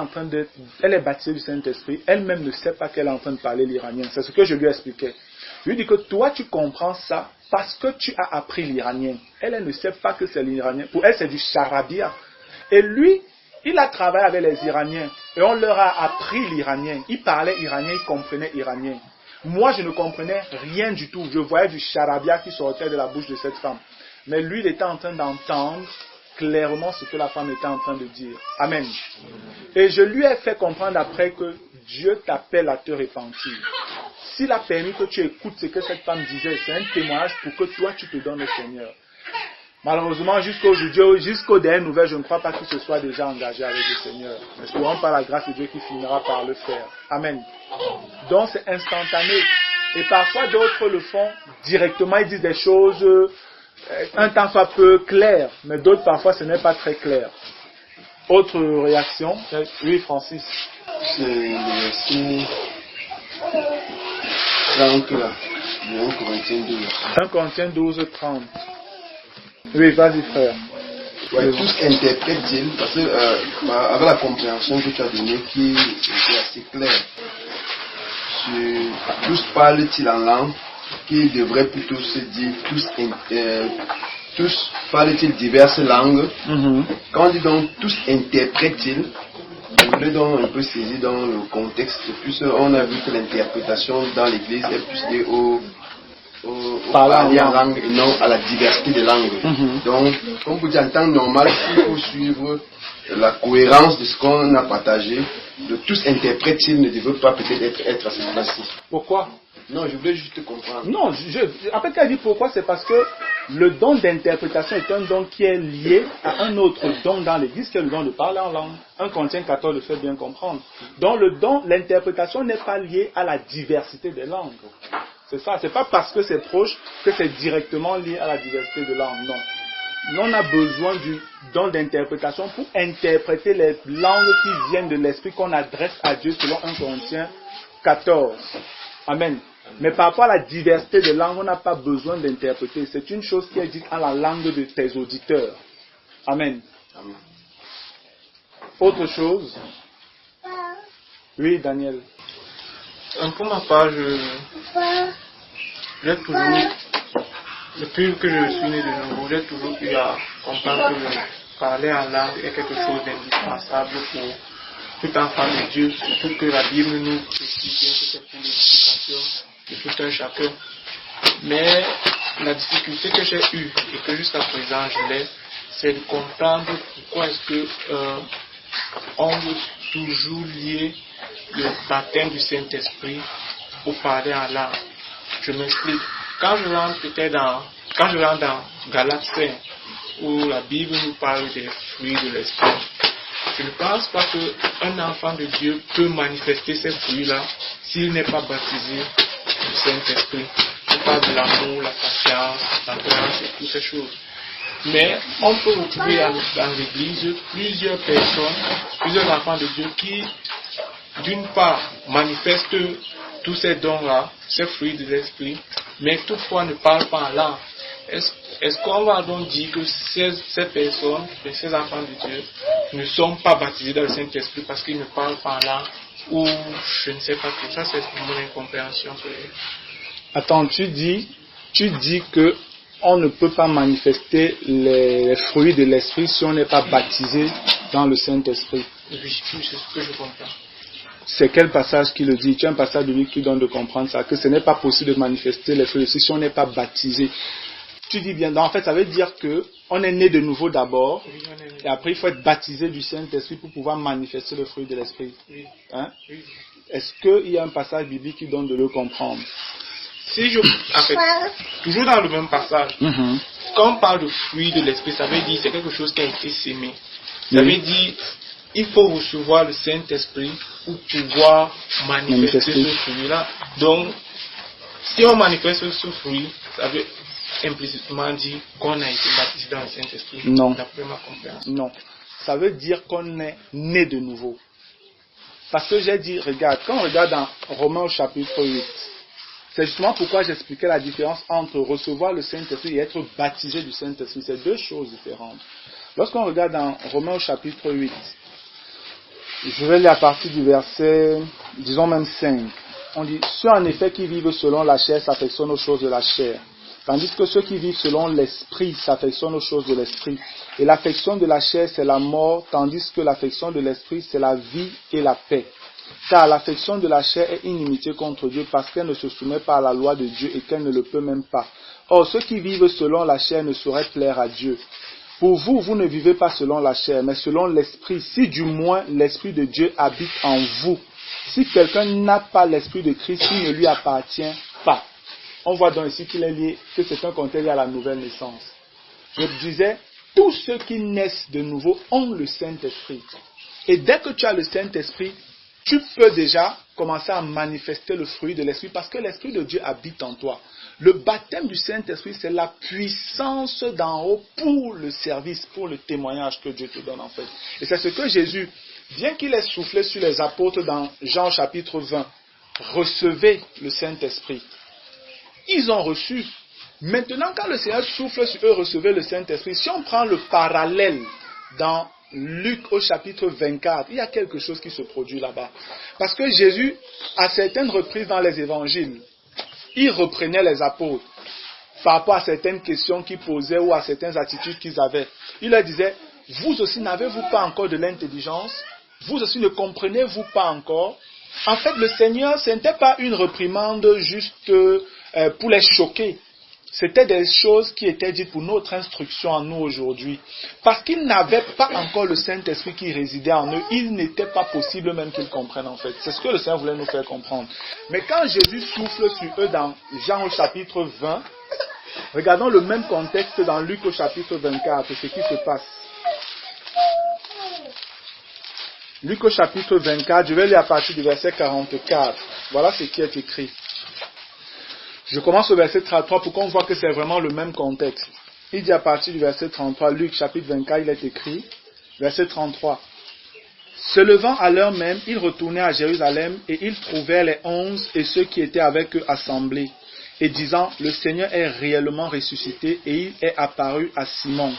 est baptisée du Saint-Esprit. Elle-même ne sait pas qu'elle est en train de parler l'iranien. C'est ce que je lui ai expliqué. Je lui ai dit que toi, tu comprends ça parce que tu as appris l'iranien. Elle ne sait pas que c'est l'iranien. Pour elle, c'est du charabia. Et lui, il a travaillé avec les Iraniens. Et on leur a appris l'iranien. Il parlait iranien, il comprenait iranien. Moi, je ne comprenais rien du tout. Je voyais du charabia qui sortait de la bouche de cette femme. Mais lui, il était en train d'entendre clairement ce que la femme était en train de dire. Amen. Et je lui ai fait comprendre après que Dieu t'appelle à te repentir. S'il a permis que tu écoutes ce que cette femme disait, c'est un témoignage pour que toi, tu te donnes au Seigneur. Malheureusement, jusqu'aux dernières nouvelles, je ne crois pas qu'il se soit déjà engagé avec le Seigneur. Mais espérons par la grâce de Dieu qu'il finira par le faire. Amen. Donc, c'est instantané. Et parfois, d'autres le font directement. Ils disent des choses, un temps soit peu claires. Mais d'autres, parfois, ce n'est pas très clair. Autre réaction? Oui, Francis. C'est le verset 30 là. 1 Corinthiens 12. 1 Corinthiens 12, 30. Oui, vas-y frère. Ouais, tous interprètent-ils, parce que avec la compréhension que tu as donnée qui était assez claire, tous parlent-ils en langue, qui devrait plutôt se dire tous parlent-ils diverses langues. Quand on dit donc tous interprètent-ils, je voulais donc un peu saisir dans le contexte, plus on a vu que l'interprétation dans l'église est plus liée au parler en langue et non à la diversité des langues. Donc, comme vous dites, en temps normal, il faut suivre la cohérence de ce qu'on a partagé. De tous interprètes-ils ne devrait pas peut-être être à cette place-ci. Pourquoi? Non, je voulais juste comprendre. Non, après qu'elle dit pourquoi, c'est parce que le don d'interprétation est un don qui est lié à un autre don dans l'église, qui est le don de parler en langue. 1 Corinthiens 14 le fait bien comprendre. Donc le don, l'interprétation n'est pas liée à la diversité des langues. C'est ça, c'est pas parce que c'est proche que c'est directement lié à la diversité de langue, non. Nous, on a besoin du don d'interprétation pour interpréter les langues qui viennent de l'esprit qu'on adresse à Dieu selon 1 Corinthiens 14. Amen. Mais par rapport à la diversité de langues, on n'a pas besoin d'interpréter. C'est une chose qui est dite en la langue de tes auditeurs. Amen. Amen. Autre chose? Oui, Daniel. Pour ma part, j'ai toujours, depuis que je suis né de nouveau, j'ai toujours eu à comprendre que parler en langue est quelque chose d'indispensable pour tout enfant de Dieu, surtout que la Bible nous précise que c'est pour l'éducation de tout un chacun. Mais la difficulté que j'ai eue et que jusqu'à présent je l'ai, c'est de comprendre pourquoi est-ce que on veut toujours lier le baptême du Saint-Esprit au parler en langue. Je m'explique. Quand je rentre dans Galates 5, où la Bible nous parle des fruits de l'Esprit, je ne pense pas qu'un enfant de Dieu peut manifester ces fruits-là s'il n'est pas baptisé du Saint-Esprit. Je parle de l'amour, la patience, la tolérance et toutes ces choses. Mais on peut retrouver dans l'église plusieurs personnes, plusieurs enfants de Dieu qui, d'une part, manifestent tous ces dons-là, ces fruits de l'esprit, mais toutefois ne parlent pas en langue. Est-ce qu'on va donc dire que ces personnes, ces enfants de Dieu, ne sont pas baptisés dans le Saint-Esprit parce qu'ils ne parlent pas en langue, ou je ne sais pas, tout ça c'est mon incompréhension. Attends, tu dis que on ne peut pas manifester les fruits de l'esprit si on n'est pas baptisé dans le Saint-Esprit. Oui, c'est ce que je comprends. C'est quel passage qui le dit? Tu as un passage de lui qui donne de comprendre ça, que ce n'est pas possible de manifester les fruits de l'esprit si on n'est pas baptisé. Tu dis bien, en fait ça veut dire qu'on est né de nouveau d'abord, oui, et après il faut être baptisé du Saint-Esprit pour pouvoir manifester le fruit de l'esprit. Oui. Hein? Oui. Est-ce qu'il y a un passage biblique qui donne de le comprendre? En fait, toujours dans le même passage, quand on parle de fruit de l'esprit, ça veut dire c'est quelque chose qui a été sémé. Ça veut dire il faut recevoir le Saint-Esprit pour pouvoir manifester ce fruit-là. Donc, si on manifeste ce fruit, ça veut implicitement dire qu'on a été baptisé dans le Saint-Esprit. Non. D'après ma compréhension. Non. Ça veut dire qu'on est né de nouveau. Parce que j'ai dit, regarde, quand on regarde dans Romains au chapitre 8, c'est justement pourquoi j'expliquais la différence entre recevoir le Saint-Esprit et être baptisé du Saint-Esprit. C'est deux choses différentes. Lorsqu'on regarde dans Romains au chapitre 8, je vais lire à partir du verset, disons même 5. On dit, ceux en effet qui vivent selon la chair s'affectionnent aux choses de la chair. Tandis que ceux qui vivent selon l'esprit s'affectionnent aux choses de l'esprit. Et l'affection de la chair, c'est la mort, tandis que l'affection de l'esprit, c'est la vie et la paix. Car l'affection de la chair est inimitié contre Dieu, parce qu'elle ne se soumet pas à la loi de Dieu et qu'elle ne le peut même pas. Or, ceux qui vivent selon la chair ne sauraient plaire à Dieu. Pour vous, vous ne vivez pas selon la chair, mais selon l'esprit, si du moins l'esprit de Dieu habite en vous. Si quelqu'un n'a pas l'esprit de Christ, il ne lui appartient pas. On voit donc ici qu'il est lié, que c'est un contexte lié à la nouvelle naissance. Je disais, tous ceux qui naissent de nouveau ont le Saint-Esprit. Et dès que tu as le Saint-Esprit, tu peux déjà commencer à manifester le fruit de l'Esprit parce que l'Esprit de Dieu habite en toi. Le baptême du Saint-Esprit, c'est la puissance d'en haut pour le service, pour le témoignage que Dieu te donne en fait. Et c'est ce que Jésus, bien qu'il ait soufflé sur les apôtres dans Jean chapitre 20, recevez le Saint-Esprit. Ils ont reçu. Maintenant, quand le Seigneur souffle sur eux, recevez le Saint-Esprit. Si on prend le parallèle dans Luc au chapitre 24, il y a quelque chose qui se produit là-bas. Parce que Jésus, à certaines reprises dans les évangiles, il reprenait les apôtres par rapport à certaines questions qu'ils posaient ou à certaines attitudes qu'ils avaient. Il leur disait, vous aussi n'avez-vous pas encore de l'intelligence? Vous aussi ne comprenez-vous pas encore? En fait, le Seigneur, ce n'était pas une réprimande juste pour les choquer. C'était des choses qui étaient dites pour notre instruction à nous aujourd'hui. Parce qu'ils n'avaient pas encore le Saint-Esprit qui résidait en eux, il n'était pas possible même qu'ils comprennent en fait. C'est ce que le Seigneur voulait nous faire comprendre. Mais quand Jésus souffle sur eux dans Jean au chapitre 20, regardons le même contexte dans Luc au chapitre 24, ce qui se passe. Luc au chapitre 24, je vais lire à partir du verset 44. Voilà ce qui est écrit. Je commence au verset 33 pour qu'on voit que c'est vraiment le même contexte. Il dit à partir du verset 33, Luc chapitre 24, il est écrit, verset 33. Se levant à l'heure même, il retournait à Jérusalem et il trouvait les 11 et ceux qui étaient avec eux assemblés, et disant, le Seigneur est réellement ressuscité et il est apparu à Simon.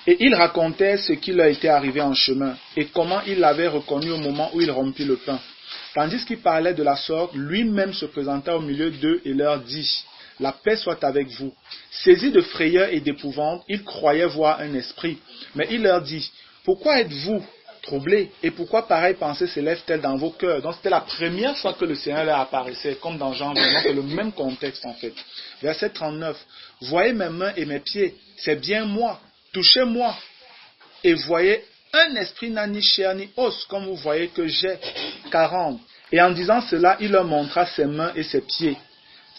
Et il racontait ce qui leur était arrivé en chemin et comment il l'avait reconnu au moment où il rompit le pain. Tandis qu'il parlait de la sorte, lui-même se présenta au milieu d'eux et leur dit, « La paix soit avec vous. » Saisis de frayeur et d'épouvante, ils croyaient voir un esprit. Mais il leur dit, « Pourquoi êtes-vous troublés et pourquoi pareille pensée s'élève-t-elle dans vos cœurs ?» Donc c'était la première fois que le Seigneur leur apparaissait, comme dans Jean 20, c'est le même contexte en fait. Verset 39, « Voyez mes mains et mes pieds, c'est bien moi, touchez-moi et voyez un esprit n'a ni chair ni os, comme vous voyez que j'ai. 40. Et en disant cela, il leur montra ses mains et ses pieds.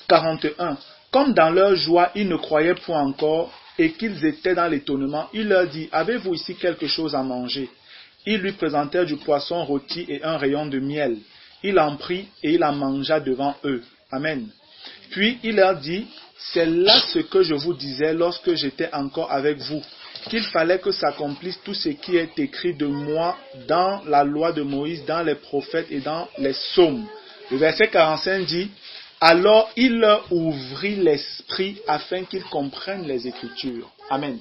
41. Comme dans leur joie, ils ne croyaient point encore et qu'ils étaient dans l'étonnement, il leur dit, avez-vous ici quelque chose à manger? Ils lui présentèrent du poisson rôti et un rayon de miel. Il en prit et il en mangea devant eux. Amen. Puis il leur dit, c'est là ce que je vous disais lorsque j'étais encore avec vous, qu'il fallait que s'accomplisse tout ce qui est écrit de moi dans la loi de Moïse, dans les prophètes et dans les psaumes. Le verset 45 dit, alors il leur ouvrit l'esprit afin qu'ils comprennent les Écritures. Amen.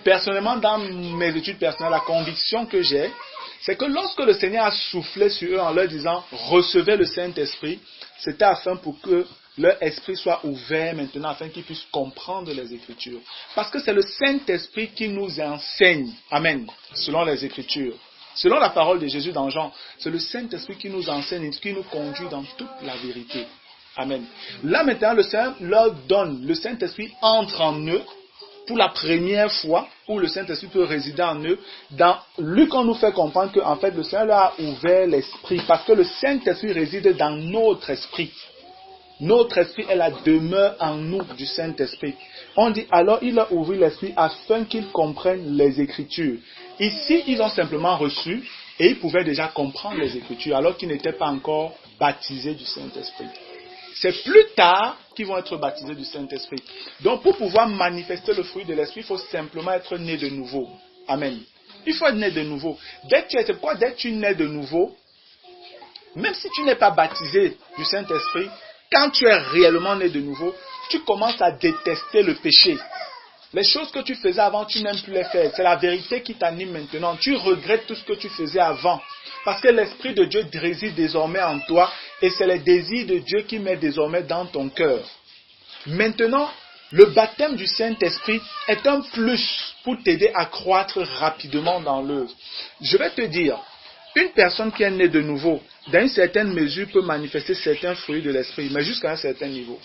Personnellement, dans mes études personnelles, la conviction que j'ai, c'est que lorsque le Seigneur a soufflé sur eux en leur disant, recevez le Saint-Esprit, c'était afin pour que leur esprit soit ouvert maintenant afin qu'ils puissent comprendre les Écritures. Parce que c'est le Saint-Esprit qui nous enseigne. Amen. Selon les Écritures. Selon la parole de Jésus dans Jean, c'est le Saint-Esprit qui nous enseigne et qui nous conduit dans toute la vérité. Amen. Là maintenant, le Seigneur leur donne, le Saint-Esprit entre en eux pour la première fois où le Saint-Esprit peut résider en eux. Dans Luc, on nous fait comprendre que en fait, le Seigneur leur a ouvert l'esprit parce que le Saint-Esprit réside dans notre esprit. Notre esprit est la demeure en nous du Saint-Esprit. On dit alors il a ouvert l'esprit afin qu'ils comprennent les Écritures. Ici, ils ont simplement reçu, Et ils pouvaient déjà comprendre les Écritures alors qu'ils n'étaient pas encore baptisés du Saint-Esprit. C'est plus tard qu'ils vont être baptisés du Saint-Esprit. Donc pour pouvoir manifester le fruit de l'Esprit, il faut simplement être né de nouveau. Amen. Il faut être né de nouveau. Dès que tu nais de nouveau, même si tu n'es pas baptisé du Saint-Esprit, quand tu es réellement né de nouveau, tu commences à détester le péché. Les choses que tu faisais avant, tu n'aimes plus les faire. C'est la vérité qui t'anime maintenant. Tu regrettes tout ce que tu faisais avant. Parce que l'Esprit de Dieu réside désormais en toi et c'est le désir de Dieu qui met désormais dans ton cœur. Maintenant, le baptême du Saint-Esprit est un plus pour t'aider à croître rapidement dans l'œuvre. Je vais te dire, une personne qui est née de nouveau, dans une certaine mesure, peut manifester certains fruits de l'Esprit, mais jusqu'à un certain niveau.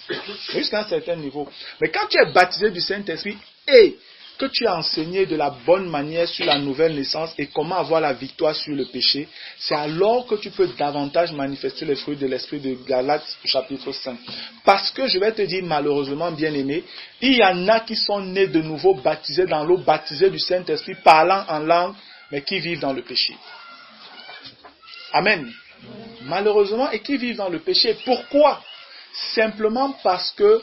Mais quand tu es baptisé du Saint-Esprit et que tu as enseigné de la bonne manière sur la nouvelle naissance et comment avoir la victoire sur le péché, c'est alors que tu peux davantage manifester les fruits de l'Esprit de Galates chapitre 5. Parce que je vais te dire, malheureusement, bien-aimé, il y en a qui sont nés de nouveau, baptisés dans l'eau, baptisés du Saint-Esprit, parlant en langue, mais qui vivent dans le péché. Amen. Malheureusement, et qui vivent dans le péché. Pourquoi? Simplement parce que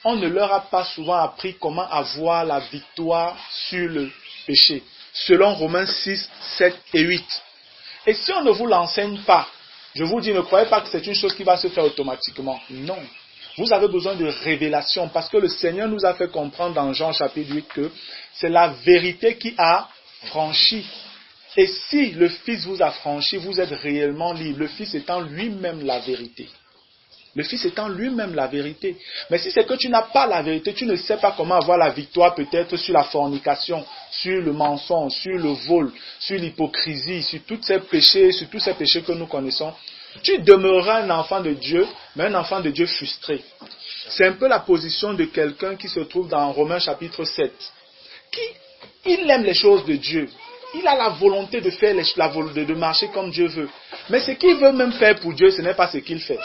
on ne leur a pas souvent appris comment avoir la victoire sur le péché. Selon Romains 6, 7 et 8. Et si on ne vous l'enseigne pas, je vous dis, ne croyez pas que c'est une chose qui va se faire automatiquement. Non. Vous avez besoin de révélation parce que le Seigneur nous a fait comprendre dans Jean chapitre 8 que c'est la vérité qui a franchi. Et si le Fils vous a franchi, vous êtes réellement libre. Le Fils étant lui-même la vérité. Le Fils étant lui-même la vérité. Mais si c'est que tu n'as pas la vérité, tu ne sais pas comment avoir la victoire peut-être sur la fornication, sur le mensonge, sur le vol, sur l'hypocrisie, sur tous ces péchés que nous connaissons, tu demeureras un enfant de Dieu, mais un enfant de Dieu frustré. C'est un peu la position de quelqu'un qui se trouve dans Romains chapitre 7. Il aime les choses de Dieu. Il a la volonté de faire de marcher comme Dieu veut. Mais ce qu'il veut même faire pour Dieu, ce n'est pas ce qu'il fait.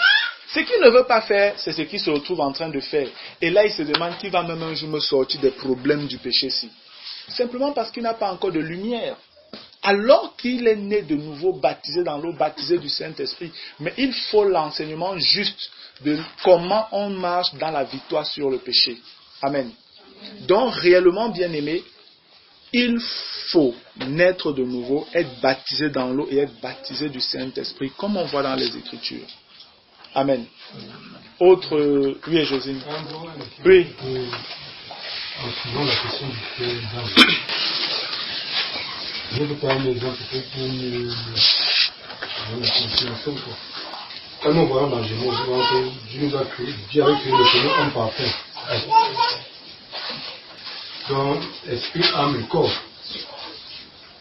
Ce qu'il ne veut pas faire, c'est ce qu'il se retrouve en train de faire. Et là, il se demande qui va même un jour me sortir des problèmes du péché-ci. Simplement parce qu'il n'a pas encore de lumière. Alors qu'il est né de nouveau, baptisé dans l'eau, baptisé du Saint-Esprit. Mais il faut l'enseignement juste de comment on marche dans la victoire sur le péché. Amen. Donc, réellement, bien-aimé, il faut naître de nouveau, être baptisé dans l'eau et être baptisé du Saint-Esprit, comme on voit dans les Écritures. Amen. Autre... Oui, Josine. Oui. En suivant la question du frère Jean, je vais prendre un exemple pour mieux la compréhension. Quand nous voyons dans Genèse, Dieu nous a créé, Dieu a créé le Seigneur homme parfait. Donc, esprit, âme et corps.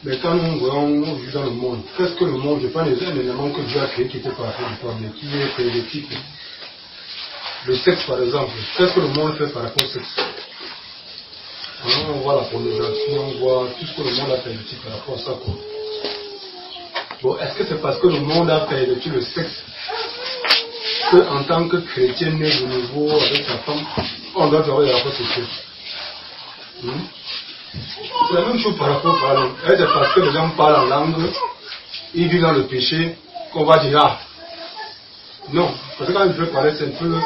Mais quand nous voyons dans le monde, qu'est-ce que le monde, je prends un élément que Dieu a créé qui était parfait du premier, qui est créé des types. Le sexe par exemple, qu'est-ce que le monde fait par rapport au sexe? On voit la pornographie, on voit tout ce que le monde a perverti par rapport à ça. Bon, est-ce que c'est parce que le monde a perverti le sexe qu'en tant que chrétien né de nouveau avec sa femme, on doit avoir des rapports sexuels? C'est la même chose par rapport à la langue. C'est parce que les gens parlent en langue, ils vivent dans le péché, qu'on va dire ah. Non, parce que quand je veux parler, c'est un peu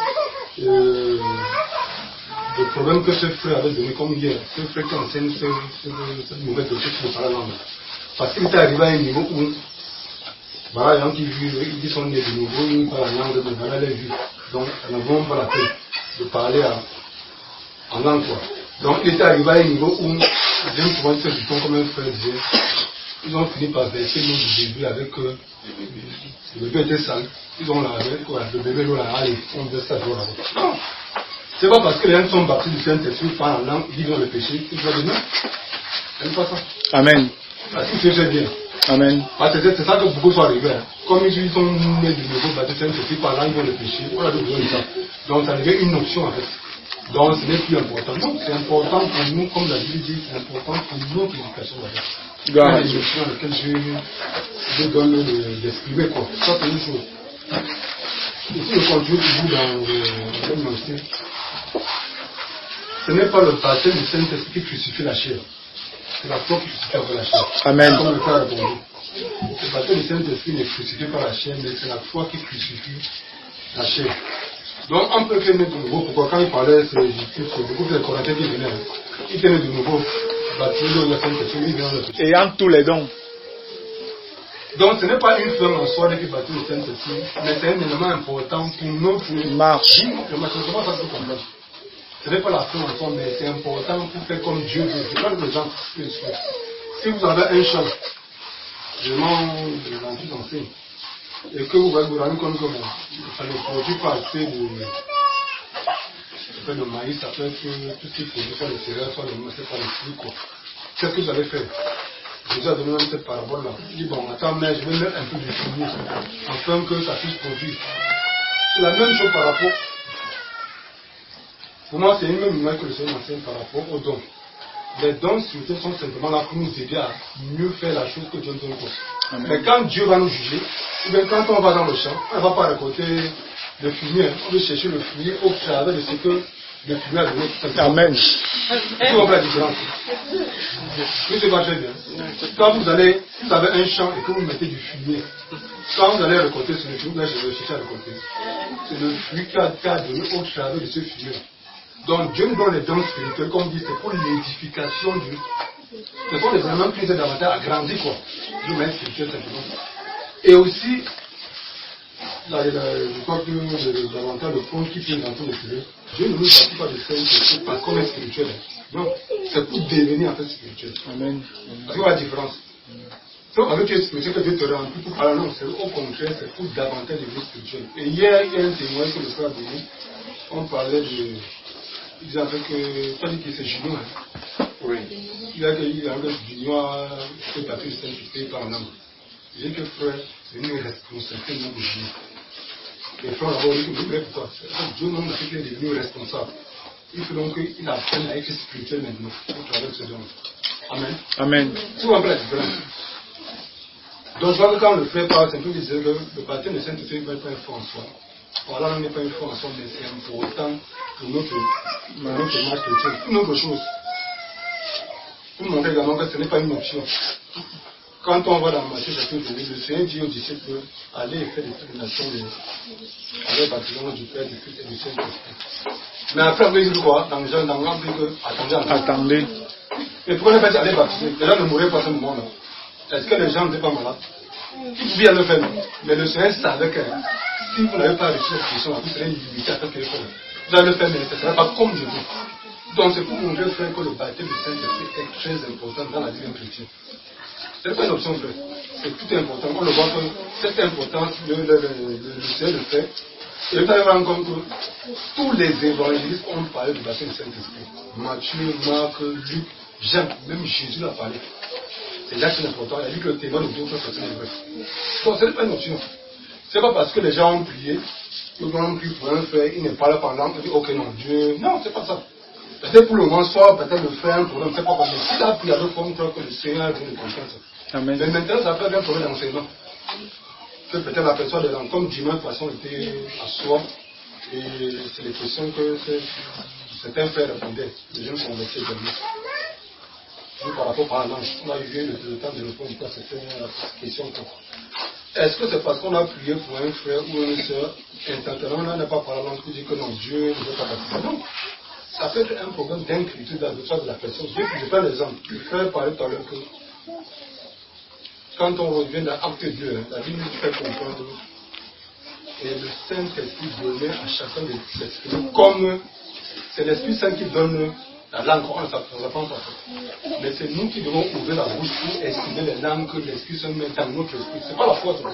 le problème que ce frère avait donné comme hier. Ce frère qui enseigne cette mauvaise doctrine de parler en langue. Parce qu'il est arrivé à un niveau où, voilà, les gens qui vivent, ils sont nés de nouveau, ils parlent en langue, mais voilà les vues. Donc, elles n'ont pas la peine de parler en langue, quoi. Donc, il était arrivé à un niveau où, j'aime souvent ce bouton comme un frère disait, ils ont fini par verser l'eau du bébé avec le bébé était sale. Ils ont le bébé l'eau là, allez, on verse ça l'eau là. Non! C'est pas parce que les gens sont baptisés du Saint-Esprit, parlent en langue, vivent dans le péché, ils doivent venir. C'est pas ça. Amen. Parce que c'est bien. Amen. Parce que c'est ça que beaucoup sont arrivés. Comme ils sont nés du nouveau baptisé du Saint-Esprit, parlant, ils vont le péché, on a besoin de ça. Donc, ça devient une option en fait. Donc ce n'est plus important. Donc c'est important pour nous, comme la Bible dit, c'est important pour notre éducation. Il y a des options dans lesquelles je donne d'exprimer quoi. Ça c'est une chose. Ici je continue toujours dans le même ancien. Ce n'est pas le baptême du Saint-Esprit qui crucifie la chair. C'est la foi qui crucifie la chair. Amen. Comme le frère a répondu. Le baptême du Saint-Esprit n'est crucifié par la chair, mais c'est la foi qui crucifie la chair. Donc on peut faire de nouveau. Pourquoi quand il parlait, c'est beaucoup de Corinthiens qui venaient. Il tenait de nouveau. Baptême de la Saint-Esprit, il vient. Ayant tous les dons. Donc ce n'est pas une fin en soi qui baptise le Saint-Esprit, mais c'est un élément important pour notre marche. Ce n'est pas la fin en soi, mais c'est important pour faire comme Dieu veut. Je parle de gens. Si vous avez un champ, vraiment de l'anti-enseigne, et que vous voyez vous rendre compte que ça ne produit pas assez de maïs, ça peut être tout ce qui produit, soit les céréales, soit les fruits, quoi. Qu'est-ce que vous allez faire? Jésus a donné même cette parabole-là. Il dit, bon, attends, mais je vais mettre un peu de fumier, afin que ça puisse produire. C'est la même chose par rapport. Pour moi, c'est une même image que le Seigneur enseigne par rapport aux dons. Les dons spirituels sont simplement là pour nous aider à mieux faire la chose que Dieu nous donne. Mais quand Dieu va nous juger, ou bien quand on va dans le champ, on ne va pas récolter le fumier, on veut chercher le fumier au travers de ce que le fumier a donné. Amen. Tu vois la différence? Oui, c'est pas très bien. Quand vous avez un champ et que vous mettez du fumier, quand vous allez récolter ce fumier, vous allez chercher à récolter. C'est le fruit qui a donné au travers de ce fumier. Donc Dieu nous donne les dons spirituels, comme on dit, c'est pour l'édification du. Ce sont des éléments qui nous aident davantage à grandir, quoi. Du même spirituel, simplement. Et aussi, je crois que davantage le point qui vient dans tout le sujet, Dieu ne nous bâtit pas de Saint-Esprit parce qu'on est spirituel. Non, c'est pour devenir en fait spirituel. Amen. Parce que la différence. Donc, avec tu es spirituel, que Dieu te remplit pour parler, non, c'est au contraire, c'est pour davantage devenir spirituel. Et hier, il y a un témoin que le frère a donné, on parlait de. Il disait avec. Pas dit que c'est Junio. Oui. Il a dit avec Junio, c'est bâti le Saint-Esprit par un homme. Il dit que frère, c'est une responsabilité de Junio. Les frères d'abord, ils disent pourquoi Dieu non a fait qu'il est devenu responsable. Il faut donc qu'il apprenne à être spirituel maintenant, au travers de ce don. Amen. Amen. Tu vois un peu la différence. Donc, je vois que quand on le fait par, c'est un peu disait que le baptême de Saint-Esprit n'est pas un fond en soi. Voilà, on n'est pas un fond en soi, mais c'est important pour notre marche chrétienne. Une autre chose, pour montrer également que ce n'est pas une option. Quand on va dans Matthieu chapitre 2, le Seigneur dit aux disciples, allez et faites des prédications avec le baptême du Père, du Fils et du Saint-Esprit. Mais après, on dit quoi? Dans les gens, dans l'an, attendez. Et pourquoi on n'a pas dit allez baptiser? Les gens ne mourraient pas à ce moment-là. Est-ce que les gens n'étaient pas malades? Ils pouvaient le faire, mais le Seigneur savait que si vous n'avez pas réussi cette question, vous serez limité à faire quelque chose. Vous allez le faire, mais ce ne sera pas comme je veux. Donc c'est pour montrer frère que le baptême du Saint-Esprit est très important dans la vie chrétienne. Ce n'est pas une option vraie. C'est tout important. On le voit que c'est important, le Seigneur le fait. Et vous allez vous rendre compte que tous les évangélistes ont parlé du baptême du Saint-Esprit. Matthieu, Marc, Luc, Jean, même Jésus l'a parlé. C'est là que c'est important. Il a dit que le témoin de d'autres personnes est vrai. Donc ce n'est pas une option. Ce n'est pas parce que les gens ont prié, ils ont prié pour un frère, ils ne parlent pas en langue, ils disent ok non, Dieu. Non, c'est pas ça. Peut-être pour le moment, soit peut-être le frère, un problème, c'est pas comme ça. Si tu as prié avec forme, que le Seigneur vient de comprendre ça. Amen. Mais maintenant, ça peut être un problème d'enseignement. Que peut-être la personne de l'enfant, comme dimanche, de toute façon, était à soi. Et c'est les questions que certains frères répondaient. Les gens convertis également. Par rapport à la langue, on a eu le temps de répondre à cette question. Est-ce que c'est parce qu'on a prié pour un frère ou une soeur, intentionnellement on n'a pas parlé la langue, qui dit que non, Dieu ne veut pas baptiser? Non. Ça peut être un problème d'inquiétude dans le choix de la personne. Je prends l'exemple. Le frère parlait tout à l'heure que quand on revient dans Acte 2, la Bible nous fait comprendre et le Saint-Esprit donnait à chacun des esprits, comme c'est l'Esprit Saint qui donne la langue, on ne s'apprend pas. Mais c'est nous qui devons ouvrir la bouche pour estimer les langues que l'Esprit Saint met dans notre esprit. Ce n'est pas la foi de Dieu.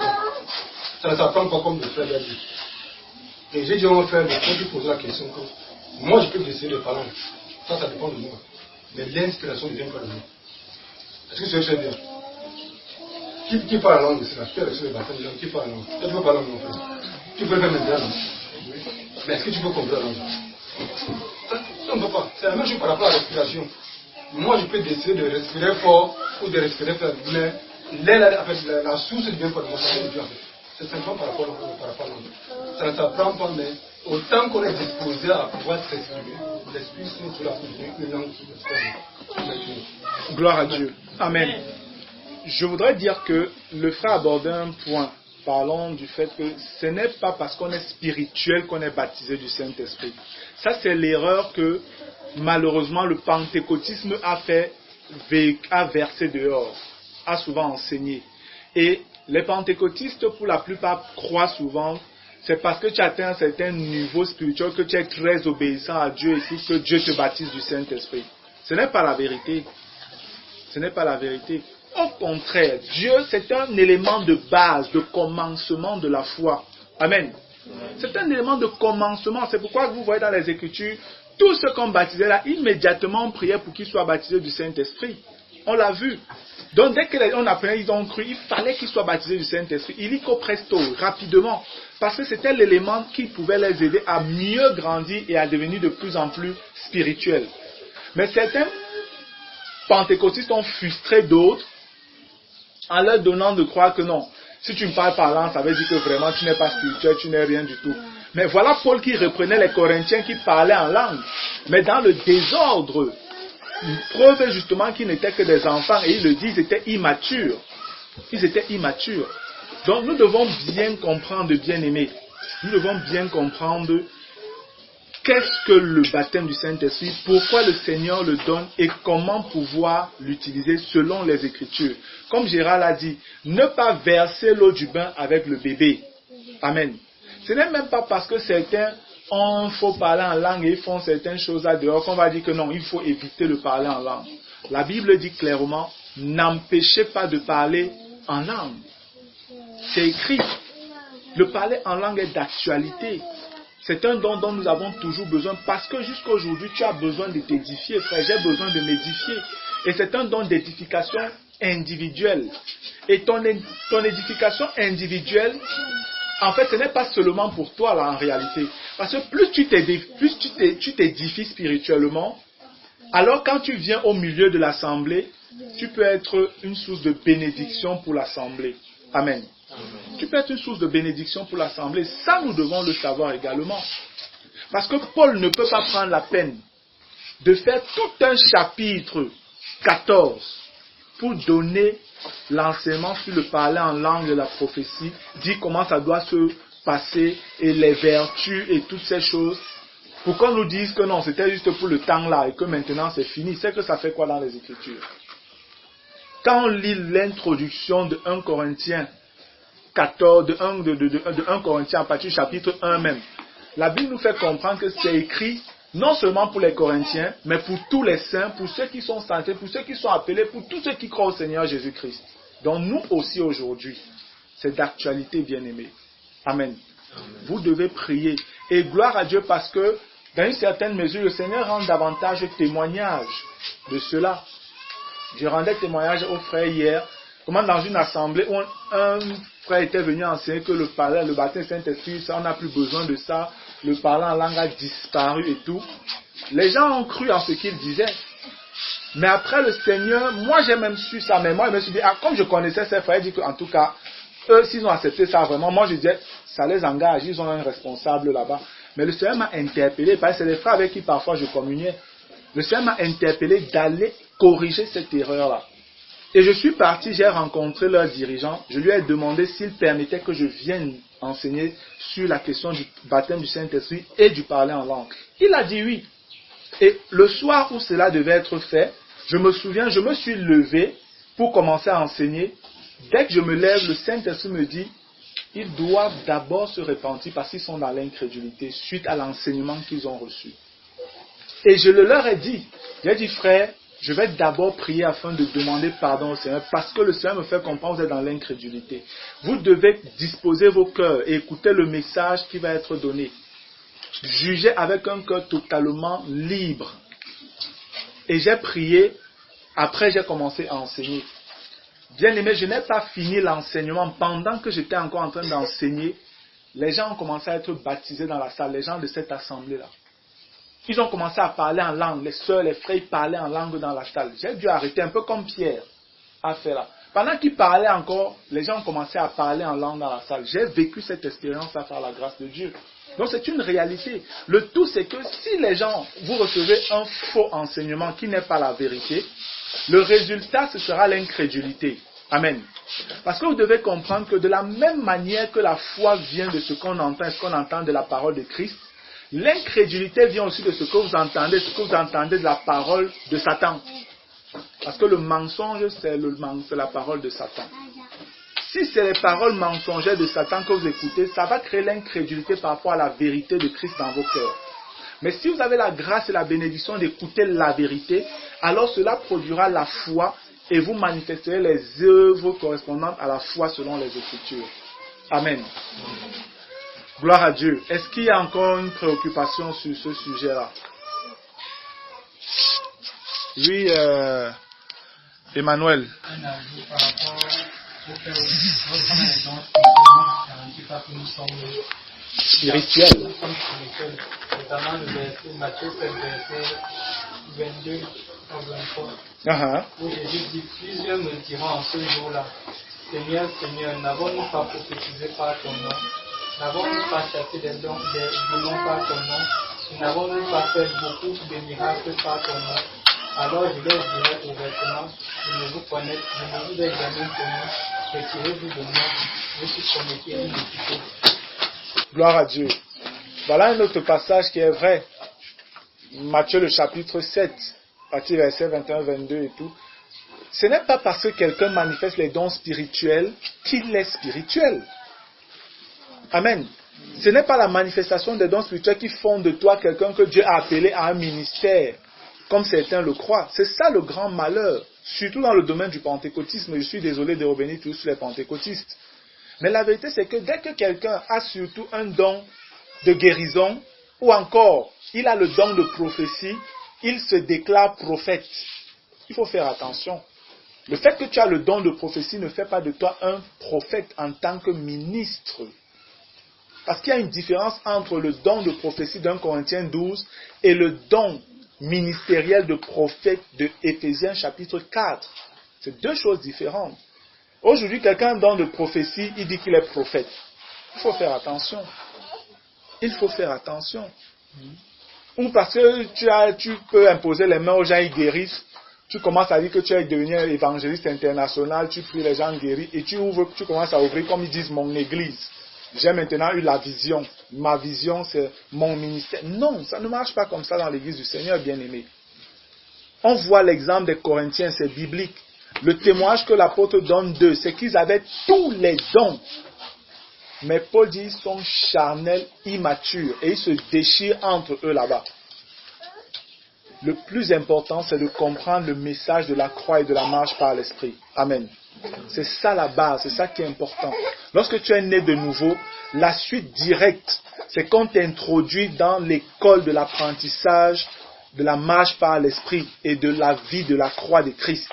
Ça ne s'apprend pas comme le frère l'a dit. Et j'ai dit à mon frère, le frère qui pose la question que moi je peux décider de parler. Ça dépend de moi. Mais l'inspiration ne vient pas de moi. Est-ce que c'est très bien? Qui parle la langue de cela? Qui a reçu le baptême de langue? Qui parle la langue? Tu peux parler la langue, mon frère. Tu peux le faire maintenant. Mais est-ce que tu peux comprendre la langue? Ça ne peut pas. C'est la même chose par rapport à la respiration. Moi, je peux décider de respirer fort ou de respirer faible. Mais la source vient pas de moi. C'est simplement par rapport à l'angle. Ça ne s'apprend pas, mais autant qu'on est disposé à pouvoir s'exprimer, l'Esprit Saint sur la une langue qui se. Gloire à Dieu. Amen. je voudrais dire que le frère abordait un point. Parlons du fait que ce n'est pas parce qu'on est spirituel qu'on est baptisé du Saint-Esprit. Ça, c'est l'erreur que, malheureusement, le pentecôtisme a versé dehors, a souvent enseigné. Et les pentecôtistes, pour la plupart, croient souvent, c'est parce que tu atteins un certain niveau spirituel, que tu es très obéissant à Dieu et que Dieu te baptise du Saint-Esprit. Ce n'est pas la vérité. Ce n'est pas la vérité. Au contraire, Dieu, c'est un élément de base, de commencement de la foi. Amen. C'est un élément de commencement. C'est pourquoi vous voyez dans les Écritures, tous ceux qu'on baptisait là, immédiatement on priait pour qu'ils soient baptisés du Saint-Esprit. On l'a vu. Donc dès qu'on apprenait, ils ont cru, il fallait qu'ils soient baptisés du Saint-Esprit. Illico presto, rapidement. Parce que c'était l'élément qui pouvait les aider à mieux grandir et à devenir de plus en plus spirituels. Mais certains pentecôtistes ont frustré d'autres en leur donnant de croire que non, si tu me parles par langue, ça veut dire que vraiment tu n'es pas spirituel, tu n'es rien du tout. Mais voilà Paul qui reprenait les Corinthiens qui parlaient en langue, mais dans le désordre. Une preuve justement qu'ils n'étaient que des enfants, et il le dit, ils étaient immatures. Ils étaient immatures. Donc nous devons bien comprendre, bien-aimés, nous devons bien comprendre qu'est-ce que le baptême du Saint-Esprit, pourquoi le Seigneur le donne et comment pouvoir l'utiliser selon les Écritures. Comme Gérald a dit, ne pas verser l'eau du bain avec le bébé. Amen. Ce n'est même pas parce que certains faut parler en langue et ils font certaines choses là dehors qu'on va dire que non, il faut éviter de parler en langue. La Bible dit clairement, n'empêchez pas de parler en langue. C'est écrit. Le parler en langue est d'actualité. C'est un don dont nous avons toujours besoin parce que jusqu'à aujourd'hui, tu as besoin de t'édifier, frère. J'ai besoin de m'édifier. Et c'est un don d'édification individuelle. Et ton édification individuelle, en fait, ce n'est pas seulement pour toi, là, en réalité. Parce que plus tu t'édifies spirituellement, alors quand tu viens au milieu de l'assemblée, tu peux être une source de bénédiction pour l'assemblée. Amen. Tu peux être une source de bénédiction pour l'assemblée. Ça, nous devons le savoir également. Parce que Paul ne peut pas prendre la peine de faire tout un chapitre 14 pour donner l'enseignement sur le parler en langue de la prophétie, dire comment ça doit se passer et les vertus et toutes ces choses. Pour qu'on nous dise que non, c'était juste pour le temps là et que maintenant c'est fini. C'est que ça fait quoi dans les Écritures? Quand on lit l'introduction de 1 Corinthiens 14, de 1 Corinthiens à partir du chapitre 1 même, la Bible nous fait comprendre que c'est écrit non seulement pour les Corinthiens, mais pour tous les saints, pour ceux qui sont saints, pour ceux qui sont appelés, pour tous ceux qui croient au Seigneur Jésus-Christ. Donc nous aussi aujourd'hui, c'est d'actualité, bien-aimés. Amen. Vous devez prier. Et gloire à Dieu parce que, dans une certaine mesure, le Seigneur rend davantage témoignage de cela. Je rendais témoignage aux frères hier, comment dans une assemblée où un frère était venu enseigner que le baptême Saint-Esprit, ça, on n'a plus besoin de ça, le parler en langue a disparu et tout. Les gens ont cru en ce qu'il disait. Mais après le Seigneur, moi j'ai même su ça, mais moi je me suis dit, comme je connaissais ces frères, il dit qu'en tout cas, eux s'ils ont accepté ça vraiment, moi je disais, ça les engage, ils ont un responsable là-bas. Mais le Seigneur m'a interpellé, parce que c'est les frères avec qui parfois je communiais. Le Seigneur m'a interpellé d'aller corriger cette erreur-là. Et je suis parti, j'ai rencontré leur dirigeant, je lui ai demandé s'il permettait que je vienne enseigner sur la question du baptême du Saint-Esprit et du parler en langue. Il a dit oui. Et le soir où cela devait être fait, je me souviens, je me suis levé pour commencer à enseigner. Dès que je me lève, le Saint-Esprit me dit, ils doivent d'abord se repentir parce qu'ils sont dans l'incrédulité suite à l'enseignement qu'ils ont reçu. Et je le leur ai dit, j'ai dit frère, je vais d'abord prier afin de demander pardon au Seigneur parce que le Seigneur me fait comprendre que vous êtes dans l'incrédulité. Vous devez disposer vos cœurs et écouter le message qui va être donné. Jugez avec un cœur totalement libre. Et j'ai prié, après j'ai commencé à enseigner. Bien aimé, je n'ai pas fini l'enseignement. Pendant que j'étais encore en train d'enseigner, les gens ont commencé à être baptisés dans la salle, les gens de cette assemblée-là. Ils ont commencé à parler en langue. Les sœurs, les frères, ils parlaient en langue dans la salle. J'ai dû arrêter un peu comme Pierre a fait là. Pendant qu'ils parlaient encore, les gens ont commencé à parler en langue dans la salle. J'ai vécu cette expérience-là par la grâce de Dieu. Donc c'est une réalité. Le tout c'est que si les gens, vous recevez un faux enseignement qui n'est pas la vérité, le résultat ce sera l'incrédulité. Amen. Parce que vous devez comprendre que de la même manière que la foi vient de ce qu'on entend, ce qu'on entend de la parole de Christ, l'incrédulité vient aussi de ce que vous entendez de la parole de Satan. Parce que le mensonge, c'est la parole de Satan. Si c'est les paroles mensongères de Satan que vous écoutez, ça va créer l'incrédulité par rapport à la vérité de Christ dans vos cœurs. Mais si vous avez la grâce et la bénédiction d'écouter la vérité, alors cela produira la foi et vous manifesterez les œuvres correspondantes à la foi selon les Écritures. Amen. Gloire à Dieu. Est-ce qu'il y a encore une préoccupation sur ce sujet-là? Oui, Emmanuel. Un ajout par rapport au fait où les dons ne garantit pas que nous sommes spirituels. Nous sommes spirituels. Notamment le verset, Matthieu 7, verset 22 à 23. Où Jésus dit, plusieurs me diront en ce jour-là, Seigneur, Seigneur, n'avons-nous pas prophétisé par ton nom? N'avons-nous pas chassé des démons par ton nom? N'avons-nous pas fait beaucoup de miracles par ton nom? Alors je leur dirai ouvertement, je ne vous ai jamais connu, retirez-vous de moi, je suis commetté l'iniquité. Gloire à Dieu. Voilà un autre passage qui est vrai. Matthieu le chapitre 7, à partir du verset 21-22 et tout. Ce n'est pas parce que quelqu'un manifeste les dons spirituels qu'il est spirituel. Amen. Ce n'est pas la manifestation des dons spirituels qui font de toi quelqu'un que Dieu a appelé à un ministère, comme certains le croient. C'est ça le grand malheur, surtout dans le domaine du pentecôtisme. Je suis désolé de revenir tous sur les pentecôtistes. Mais la vérité, c'est que dès que quelqu'un a surtout un don de guérison, ou encore, il a le don de prophétie, il se déclare prophète. Il faut faire attention. Le fait que tu as le don de prophétie ne fait pas de toi un prophète en tant que ministre. Parce qu'il y a une différence entre le don de prophétie d'un Corinthiens 12 et le don ministériel de prophète de Éphésiens chapitre 4. C'est deux choses différentes. Aujourd'hui, quelqu'un a un don de prophétie, il dit qu'il est prophète. Il faut faire attention. Il faut faire attention. Ou parce que tu peux imposer les mains aux gens, ils guérissent. Tu commences à dire que tu es devenu évangéliste international, tu pries, les gens guéris, et tu commences à ouvrir, comme ils disent, mon église. J'ai maintenant eu la vision. Ma vision, c'est mon ministère. Non, ça ne marche pas comme ça dans l'église du Seigneur, bien-aimé. On voit l'exemple des Corinthiens, c'est biblique. Le témoignage que l'apôtre donne d'eux, c'est qu'ils avaient tous les dons. Mais Paul dit qu'ils sont charnels, immatures, et ils se déchirent entre eux là-bas. Le plus important, c'est de comprendre le message de la croix et de la marche par l'esprit. Amen. C'est ça la base, c'est ça qui est important. Lorsque tu es né de nouveau, la suite directe, c'est qu'on t'introduit dans l'école de l'apprentissage, de la marche par l'esprit et de la vie de la croix de Christ.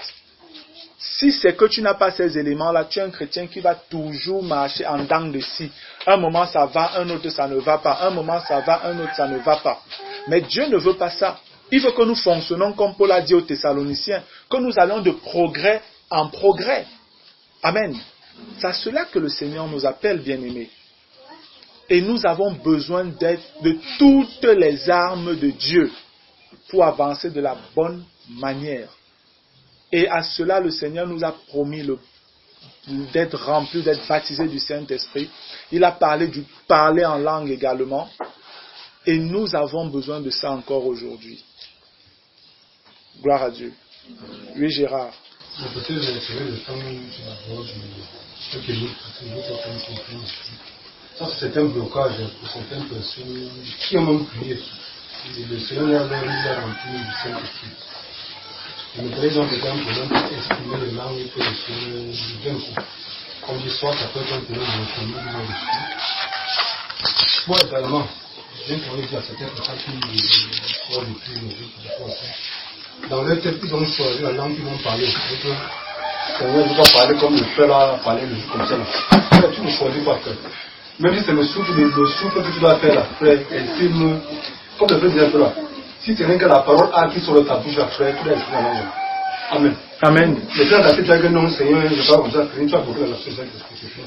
Si c'est que tu n'as pas ces éléments-là, tu es un chrétien qui va toujours marcher en dents de scie. Un moment ça va, un autre ça ne va pas. Un moment ça va, un autre ça ne va pas. Mais Dieu ne veut pas ça. Il veut que nous fonctionnons comme Paul a dit aux Thessaloniciens, que nous allons de progrès en progrès. Amen. C'est à cela que le Seigneur nous appelle, bien-aimés. Et nous avons besoin de toutes les armes de Dieu pour avancer de la bonne manière. Et à cela, le Seigneur nous a promis d'être remplis, d'être baptisés du Saint-Esprit. Il a parlé du parler en langue également. Et nous avons besoin de ça encore aujourd'hui. Gloire à Dieu. Oui, Gérard. Peut-être j'essaierai de prendre d'abord quelques minutes pour que vous puissiez comprendre. Ça, c'est un blocage pour certaines personnes qui ont même prié. Le Seigneur leur a rempli du Saint-Esprit. Et le président est un problème pour exprimer les langues que le Seigneur nous donne. Comme l'histoire, ça peut être un problème de famille dessus. Moi, également, j'ai envie de dire à certaines personnes qui ont vécu une vie par rapport à ça. Dans leur tête, ils ont choisi la langue qu'ils vont parler. Seigneur, je ne vais pas parler comme le frère a parlé comme ça. Frère, tu ne choisis pas, frère. Même si c'est le souffle que tu dois faire là, frère, exprime, comme le frère disait un peu là. Si c'est rien que la parole A qui sur le ta bouche là, frère, tu dois exprimer la langue. Amen. Amen. Les frères d'Afrique, tu as dit que non, Seigneur, je ne vais pas comme ça, tu as beaucoup la société de ce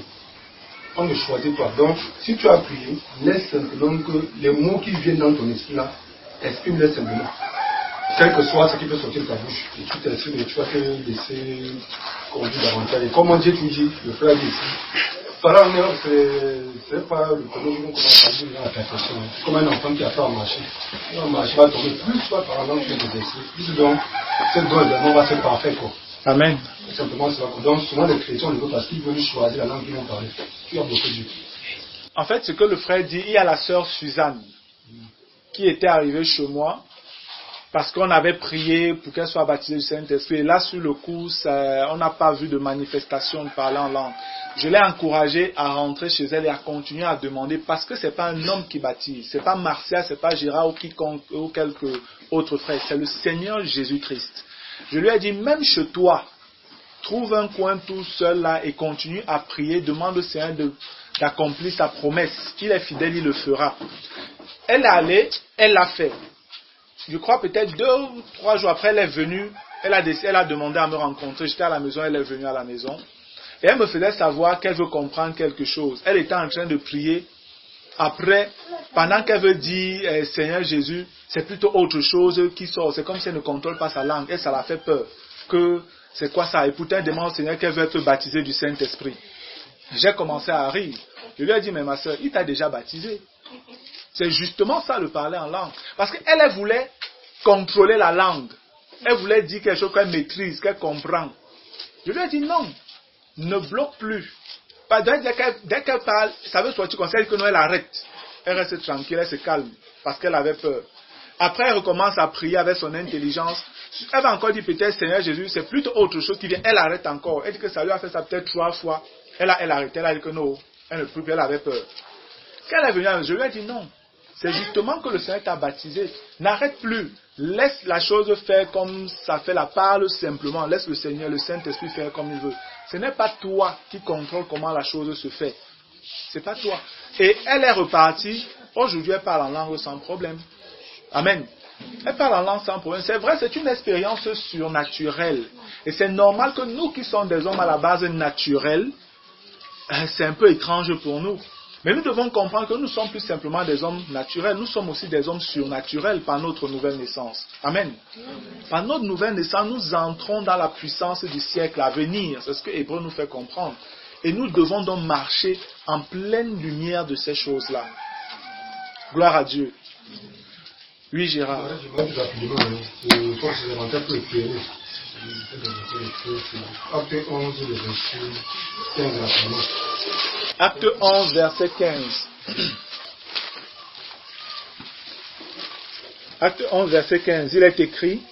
on ne choisit pas. Donc, si tu as prié, laisse simplement que les mots qui viennent dans ton esprit là, exprime-les simplement. quel que soit ce qui peut sortir de ta bouche, et tu t'exprimes et tu vas te laisser conduire davantage. Et comme on dit, tu dis, le frère dit ici, parler en langue, c'est pas le premier jour qu'on commence à dire dans la perfection. C'est comme un enfant qui apprend à marcher. Il va marcher, va tomber plus soit par la langue que des esprits. Plus donc, cette don également va ser parfait, quoi. Amen. Tout simplement, c'est là. Donc, souvent, les chrétiens, on le veut parce qu'ils veulent choisir la langue qu'ils vont parler. Tu as bloqué Dieu. En fait, ce que le frère dit, il y a la sœur Suzanne qui était arrivée chez moi parce qu'on avait prié pour qu'elle soit baptisée du Saint-Esprit. Et là, sur le coup, on n'a pas vu de manifestation de parler en langue. Je l'ai encouragée à rentrer chez elle et à continuer à demander parce que ce n'est pas un homme qui baptise. Ce n'est pas Martial, ce n'est pas Gérard ou quiconque ou quelque autre frère. C'est le Seigneur Jésus-Christ. Je lui ai dit, même chez toi, trouve un coin tout seul là et continue à prier. Demande au Seigneur d'accomplir sa promesse. Il est fidèle, il le fera. Elle est allée, elle l'a fait. Je crois peut-être 2 ou 3 jours après, elle est venue. Elle a demandé à me rencontrer. J'étais à la maison, elle est venue à la maison. Et elle me faisait savoir qu'elle veut comprendre quelque chose. Elle était en train de prier. Après, pendant qu'elle veut dire Seigneur Jésus, c'est plutôt autre chose qui sort. C'est comme si elle ne contrôle pas sa langue. Et ça la fait peur. Que c'est quoi ça? Et pourtant, elle demande au Seigneur qu'elle veut être baptisée du Saint-Esprit. J'ai commencé à rire. Je lui ai dit, mais ma soeur, il t'a déjà baptisé. C'est justement ça, le parler en langue. Parce qu'elle voulait contrôler la langue. Elle voulait dire quelque chose qu'elle maîtrise, qu'elle comprend. Je lui ai dit non, ne bloque plus. Dès qu'elle parle, ça veut sortir comme ça, elle dit que non, elle arrête. Elle reste tranquille, elle se calme. Parce qu'elle avait peur. Après, elle recommence à prier avec son intelligence. Elle va encore dire peut-être Seigneur Jésus, c'est plutôt autre chose qui vient. Elle arrête encore. Elle dit que ça lui a fait ça peut-être 3 fois. Elle arrête. Elle a dit que non, elle ne peut plus, elle avait peur. Quand elle est venue, je lui ai dit non. C'est justement que le Seigneur t'a baptisé. N'arrête plus. Laisse la chose faire comme ça fait. La parle simplement. Laisse le Seigneur, le Saint-Esprit faire comme il veut. Ce n'est pas toi qui contrôle comment la chose se fait. Ce n'est pas toi. Et elle est repartie. Aujourd'hui, elle parle en langue sans problème. Amen. Elle parle en langue sans problème. C'est vrai, c'est une expérience surnaturelle. Et c'est normal que nous qui sommes des hommes à la base naturels, c'est un peu étrange pour nous. Mais nous devons comprendre que nous sommes plus simplement des hommes naturels. Nous sommes aussi des hommes surnaturels par notre nouvelle naissance. Amen. Par notre nouvelle naissance, nous entrons dans la puissance du siècle à venir. C'est ce que Hébreu nous fait comprendre. Et nous devons donc marcher en pleine lumière de ces choses-là. Gloire à Dieu. Oui, Gérard. Acte 11, verset 15. Acte 11, verset 15. Il est écrit: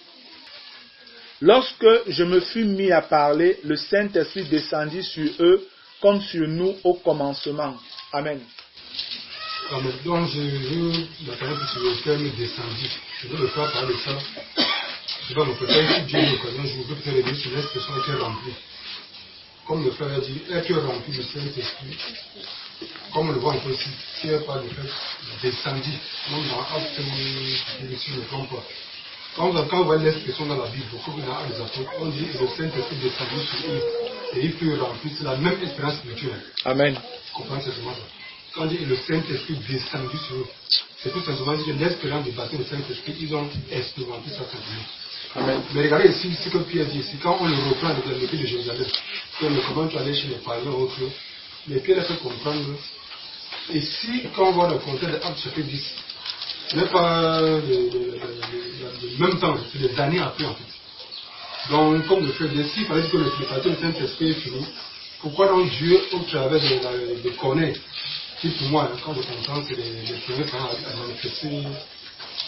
lorsque je me fus mis à parler, le Saint-Esprit descendit sur eux comme sur nous au commencement. Amen. Donc, je veux la parole sur le terme descendu. Je veux le faire parler de ça. Je dois me préparer si Dieu me connaît. Je veux peut-être aider sur l'expression être rempli. Comme le frère a dit, être rempli du Saint-Esprit. Comme on le voit un peu ici, qui est par le fait descendu. Donc, dans Acte, si je ne me trompe pas. Quand on voit l'expression dans la Bible, beaucoup dans Actes des Apôtres, on dit le Saint-Esprit descendu sur eux. Et il fut rempli. C'est la même expérience spirituelle. Amen. Vous comprenez simplement ça. Quand on dit le Saint-Esprit descendu sur eux, c'est tout simplement que l'expérience du baptême du Saint-Esprit, ils ont expérimenté ça simplement. Amen. Mais regardez ici ce que Pierre dit ici. Quand on le reprend dans l'épée de Jérusalem, on le commence à aller chez les païens autres, mais Pierre a fait comprendre. Et si, quand on voit le contexte de Actes chapitre 10, ce n'est pas le même temps, c'est des années après en fait. Donc, comme le fait dire, s'il fallait dire que le baptême du Saint-Esprit est fini, pourquoi donc Dieu, au travers de connaître, qui pour moi, quand je comprends, c'est les premiers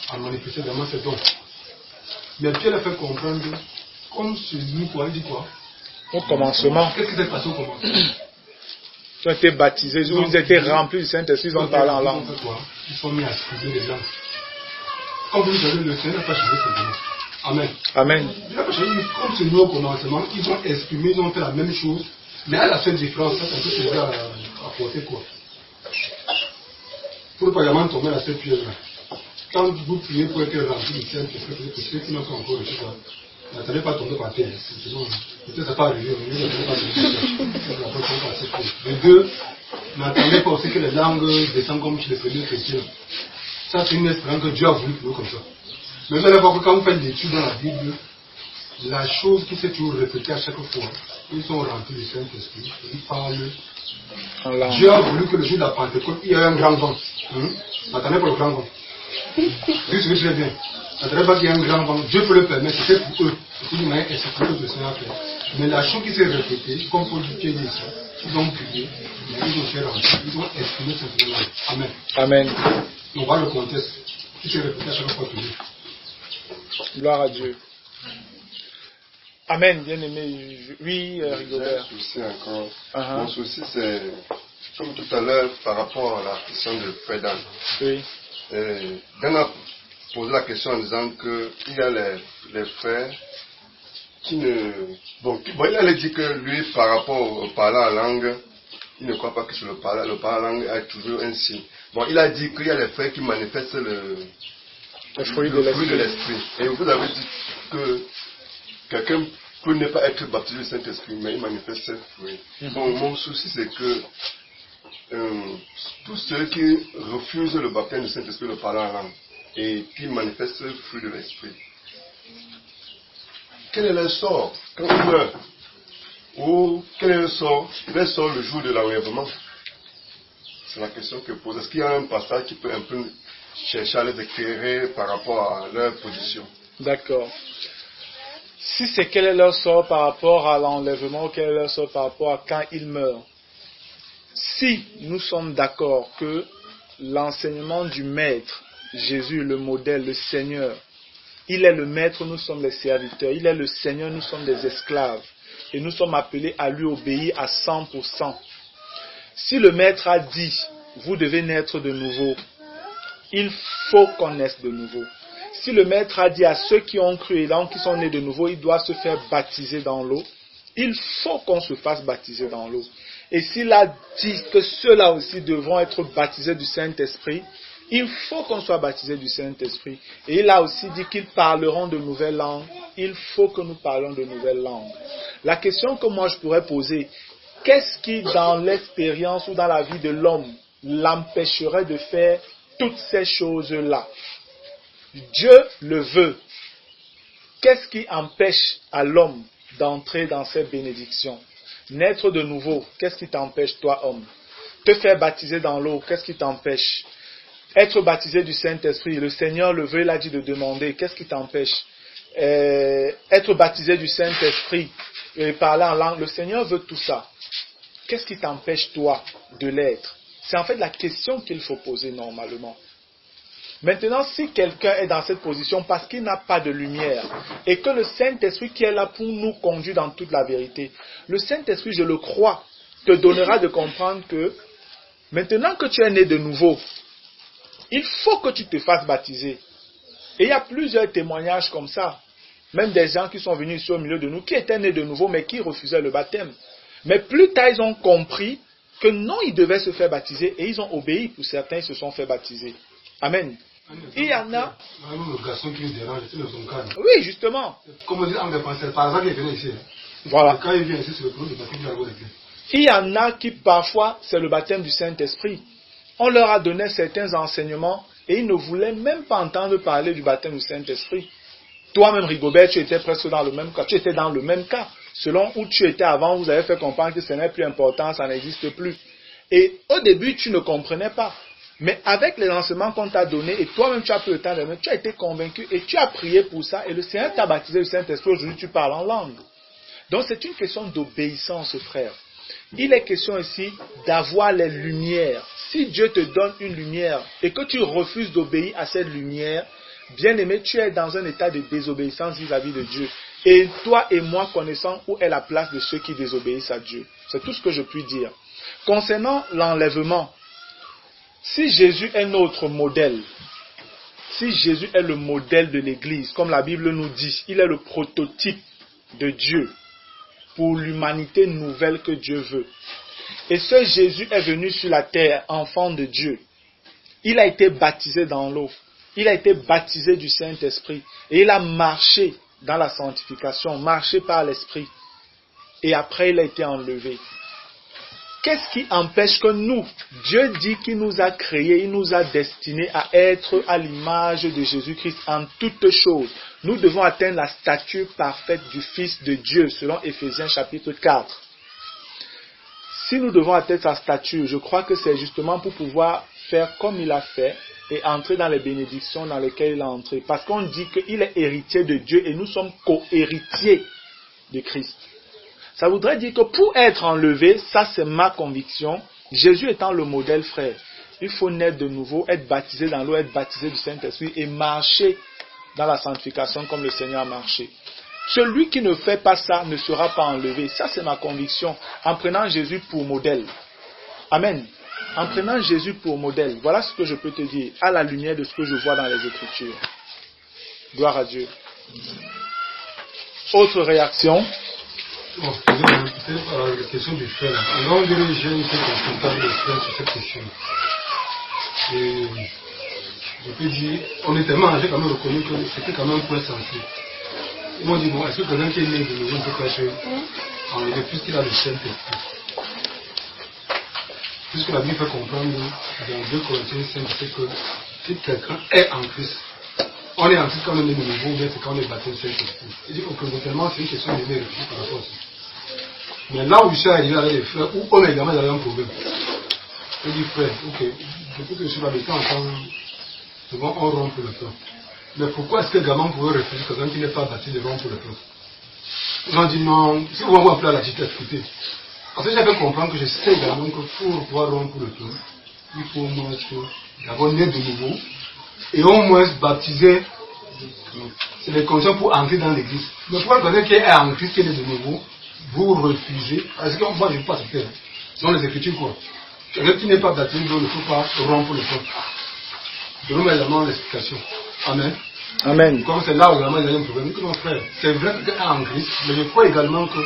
à manifester vraiment ces dons. Mais Pierre a fait comprendre, comme sur nous, quoi, il dit quoi? Au commencement. Qu'est-ce qui s'est passé au commencement? Ils ont été baptisés, ils ont été remplis du Saint-Esprit, ils ont parlé en langue. Ils sont mis à scuser les langues. Comme vous savez, le Seigneur n'a pas changé ses dons. Amen. Amen. Comme c'est nous au commencement, ils ont exprimé, ils ont fait la même chose, mais à la seule différence, ça, c'est un peu ce que à apporter quoi. Pour ne pas vraiment tomber à cette pièce-là. Quand vous priez pour être rempli du Saint-Esprit, que ceux qui n'ont pas encore reçu ça, n'attendez pas à tomber par terre. Sinon, peut-être ça ne va pas arriver, mais n'attendez pas à tomber par terre. De deux, n'attendez pas aussi que les langues descendent comme chez les premiers chrétiens. Ça, c'est une expérience que Dieu a voulu pour nous comme ça. Mais vous allez voir que quand vous faites l'étude dans la Bible, la chose qui s'est toujours répétée à chaque fois, ils sont remplis du Saint-Esprit, ils parlent. Dieu a voulu que le jour de la Pentecôte, il y ait un grand vent. Attendez pour le grand vent. Juste très bien. Attendez pas qu'il y ait un grand vent. Dieu peut le permettre, c'était pour eux. C'est une manière exceptionnelle que le Seigneur a fait. Mais la chose qui s'est répétée, comme Paul dit ici, ils ont prié, ils ont fait remplir, ils ont exprimé cette langue. Amen. Amen. On voit le contexte qui s'est répété à chaque fois toujours. Gloire à Dieu. Amen, bien aimé. Oui, Rigobert. J'ai un souci encore. Mon souci, c'est, comme tout à l'heure, par rapport à la question de Frère Dan. Oui. Dan a posé la question en disant qu'il y a les frères qui ne... Bon, il allait dire que lui, par rapport au parlant en langue, il ne croit pas que c'est le parlant en langue est toujours un signe. Bon, il a dit qu'il y a les frères qui manifestent le fruit de l'esprit. Et vous avez dit que quelqu'un peut ne pas être baptisé du Saint-Esprit, mais il manifeste ce fruit. Bon, mon souci, c'est que tous ceux qui refusent le baptême du Saint-Esprit, le parlant en langue, et qui manifestent le fruit de l'esprit, quel est leur sort quand ils meurent? Ou quel est leur sort le jour de l'enlèvement? C'est la question que je pose. Est-ce qu'il y a un pasteur qui peut un peu chercher à les éclairer par rapport à leur position? D'accord. Si c'est quel est leur sort par rapport à l'enlèvement, quel est leur sort par rapport à quand ils meurent? Si nous sommes d'accord que l'enseignement du Maître, Jésus, le modèle, le Seigneur, il est le Maître, nous sommes les serviteurs. Il est le Seigneur, nous sommes des esclaves. Et nous sommes appelés à lui obéir à 100%. Si le Maître a dit, vous devez naître de nouveau, il faut qu'on naisse de nouveau. Si le Maître a dit à ceux qui ont cru et qui sont nés de nouveau, ils doivent se faire baptiser dans l'eau, il faut qu'on se fasse baptiser dans l'eau. Et s'il a dit que ceux-là aussi devront être baptisés du Saint-Esprit, il faut qu'on soit baptisé du Saint-Esprit. Et il a aussi dit qu'ils parleront de nouvelles langues. Il faut que nous parlions de nouvelles langues. La question que moi je pourrais poser, qu'est-ce qui dans l'expérience ou dans la vie de l'homme l'empêcherait de faire toutes ces choses-là? Dieu le veut. Qu'est-ce qui empêche à l'homme d'entrer dans ces bénédictions? Naître de nouveau, qu'est-ce qui t'empêche, toi homme? Te faire baptiser dans l'eau, qu'est-ce qui t'empêche? Être baptisé du Saint-Esprit, le Seigneur le veut, il a dit de demander, qu'est-ce qui t'empêche? Être baptisé du Saint-Esprit et parler en langue, le Seigneur veut tout ça. Qu'est-ce qui t'empêche, toi, de l'être? C'est en fait la question qu'il faut poser normalement. Maintenant, si quelqu'un est dans cette position parce qu'il n'a pas de lumière et que le Saint-Esprit qui est là pour nous conduire dans toute la vérité, le Saint-Esprit, je le crois, te donnera de comprendre que maintenant que tu es né de nouveau, il faut que tu te fasses baptiser. Et il y a plusieurs témoignages comme ça. Même des gens qui sont venus ici au milieu de nous, qui étaient nés de nouveau, mais qui refusaient le baptême. Mais plus tard, ils ont compris que non, ils devaient se faire baptiser. Et ils ont obéi. Pour certains, ils se sont fait baptiser. Amen. Il y en a... Le garçon qui me dérange, c'est son cas. Oui, justement. Comme on dit en français, par exemple, il vient ici. Voilà. Quand il vient ici, c'est le premier baptême qu'il a avec lui. Il y en a qui, parfois, c'est le baptême du Saint-Esprit. On leur a donné certains enseignements et ils ne voulaient même pas entendre parler du baptême du Saint-Esprit. Toi-même, Rigobert, tu étais presque dans le même cas. Tu étais dans le même cas. Selon où tu étais avant, vous avez fait comprendre que ce n'est plus important, ça n'existe plus. Et au début, tu ne comprenais pas. Mais avec les enseignements qu'on t'a donnés, et toi-même tu as pris le temps de mettre, tu as été convaincu et tu as prié pour ça. Et le Seigneur t'a baptisé du Saint-Esprit. Aujourd'hui, tu parles en langue. Donc, c'est une question d'obéissance, frère. Il est question ici d'avoir les lumières. Si Dieu te donne une lumière et que tu refuses d'obéir à cette lumière, bien aimé, tu es dans un état de désobéissance vis-à-vis de Dieu. Et toi et moi connaissons où est la place de ceux qui désobéissent à Dieu. C'est tout ce que je puis dire. Concernant l'enlèvement, si Jésus est notre modèle, si Jésus est le modèle de l'Église, comme la Bible nous dit, il est le prototype de Dieu pour l'humanité nouvelle que Dieu veut. Et ce Jésus est venu sur la terre, enfant de Dieu. Il a été baptisé dans l'eau. Il a été baptisé du Saint-Esprit. Et il a marché dans la sanctification, marché par l'Esprit. Et après, il a été enlevé. qu'est-ce qui empêche que nous, Dieu dit qu'il nous a créés, il nous a destinés à être à l'image de Jésus-Christ en toutes choses. Nous devons atteindre la stature parfaite du Fils de Dieu, selon Éphésiens chapitre 4. Si nous devons atteindre sa stature, je crois que c'est justement pour pouvoir faire comme il a fait et entrer dans les bénédictions dans lesquelles il a entré. Parce qu'on dit qu'il est héritier de Dieu et nous sommes co-héritiers de Christ. Ça voudrait dire que pour être enlevé, ça c'est ma conviction, Jésus étant le modèle, frère, il faut naître de nouveau, être baptisé dans l'eau, être baptisé du Saint-Esprit et marcher dans la sanctification comme le Seigneur a marché. Celui qui ne fait pas ça ne sera pas enlevé. Ça c'est ma conviction, en prenant Jésus pour modèle. Amen. En prenant Jésus pour modèle, voilà ce que je peux te dire, à la lumière de ce que je vois dans les Écritures. Gloire à Dieu. Autre réaction? Bon, peut-être la question du frère. Alors, on dirait que j'ai une confrontation de frère sur cette question. Et je peux dire, honnêtement, j'ai quand même reconnu que c'était quand même un point sensible. Ils m'ont dit, bon, est-ce que quelqu'un qui est né de nouveau ne peut pas être enlevé puisqu'il a le Saint-Esprit? Puisque la Bible fait comprendre dans 2 Corinthiens 5, c'est que si quelqu'un est en Christ, on est en Christ quand on est né de nouveau, ou bien c'est quand on est baptisé Saint-Esprit. Il dit que c'est une question de vérifier par rapport à ça. Mais là où je suis arrivé avec les frères, où on a également un problème. Je dis, frère, ok, depuis que je suis là de temps en temps, souvent on rompt le plan. Mais pourquoi est-ce que également vous pouvez réfléchir que quelqu'un qui n'est pas baptisé de rompre le plan? Ils ont dit non, si vous m'avez appelé à la petite écoutez. Parce que j'avais compris que je sais également que pour pouvoir rompre le plan, il faut au moins d'abord naître de nouveau et au moins baptiser. C'est les conditions pour entrer dans l'église. Mais pourquoi quelqu'un qui est en Christ, qui est né de nouveau, vous refusez? Parce que moi je ne peux pas se faire. Dans les Écritures quoi. Quelqu'un qui n'est pas baptisé ne faut pas rompre le plan. Donnons-moi également l'explication. Amen. Amen. Comme c'est là où également il y a un problème. Mon frère, c'est vrai que quelqu'un est en Christ, mais je crois également que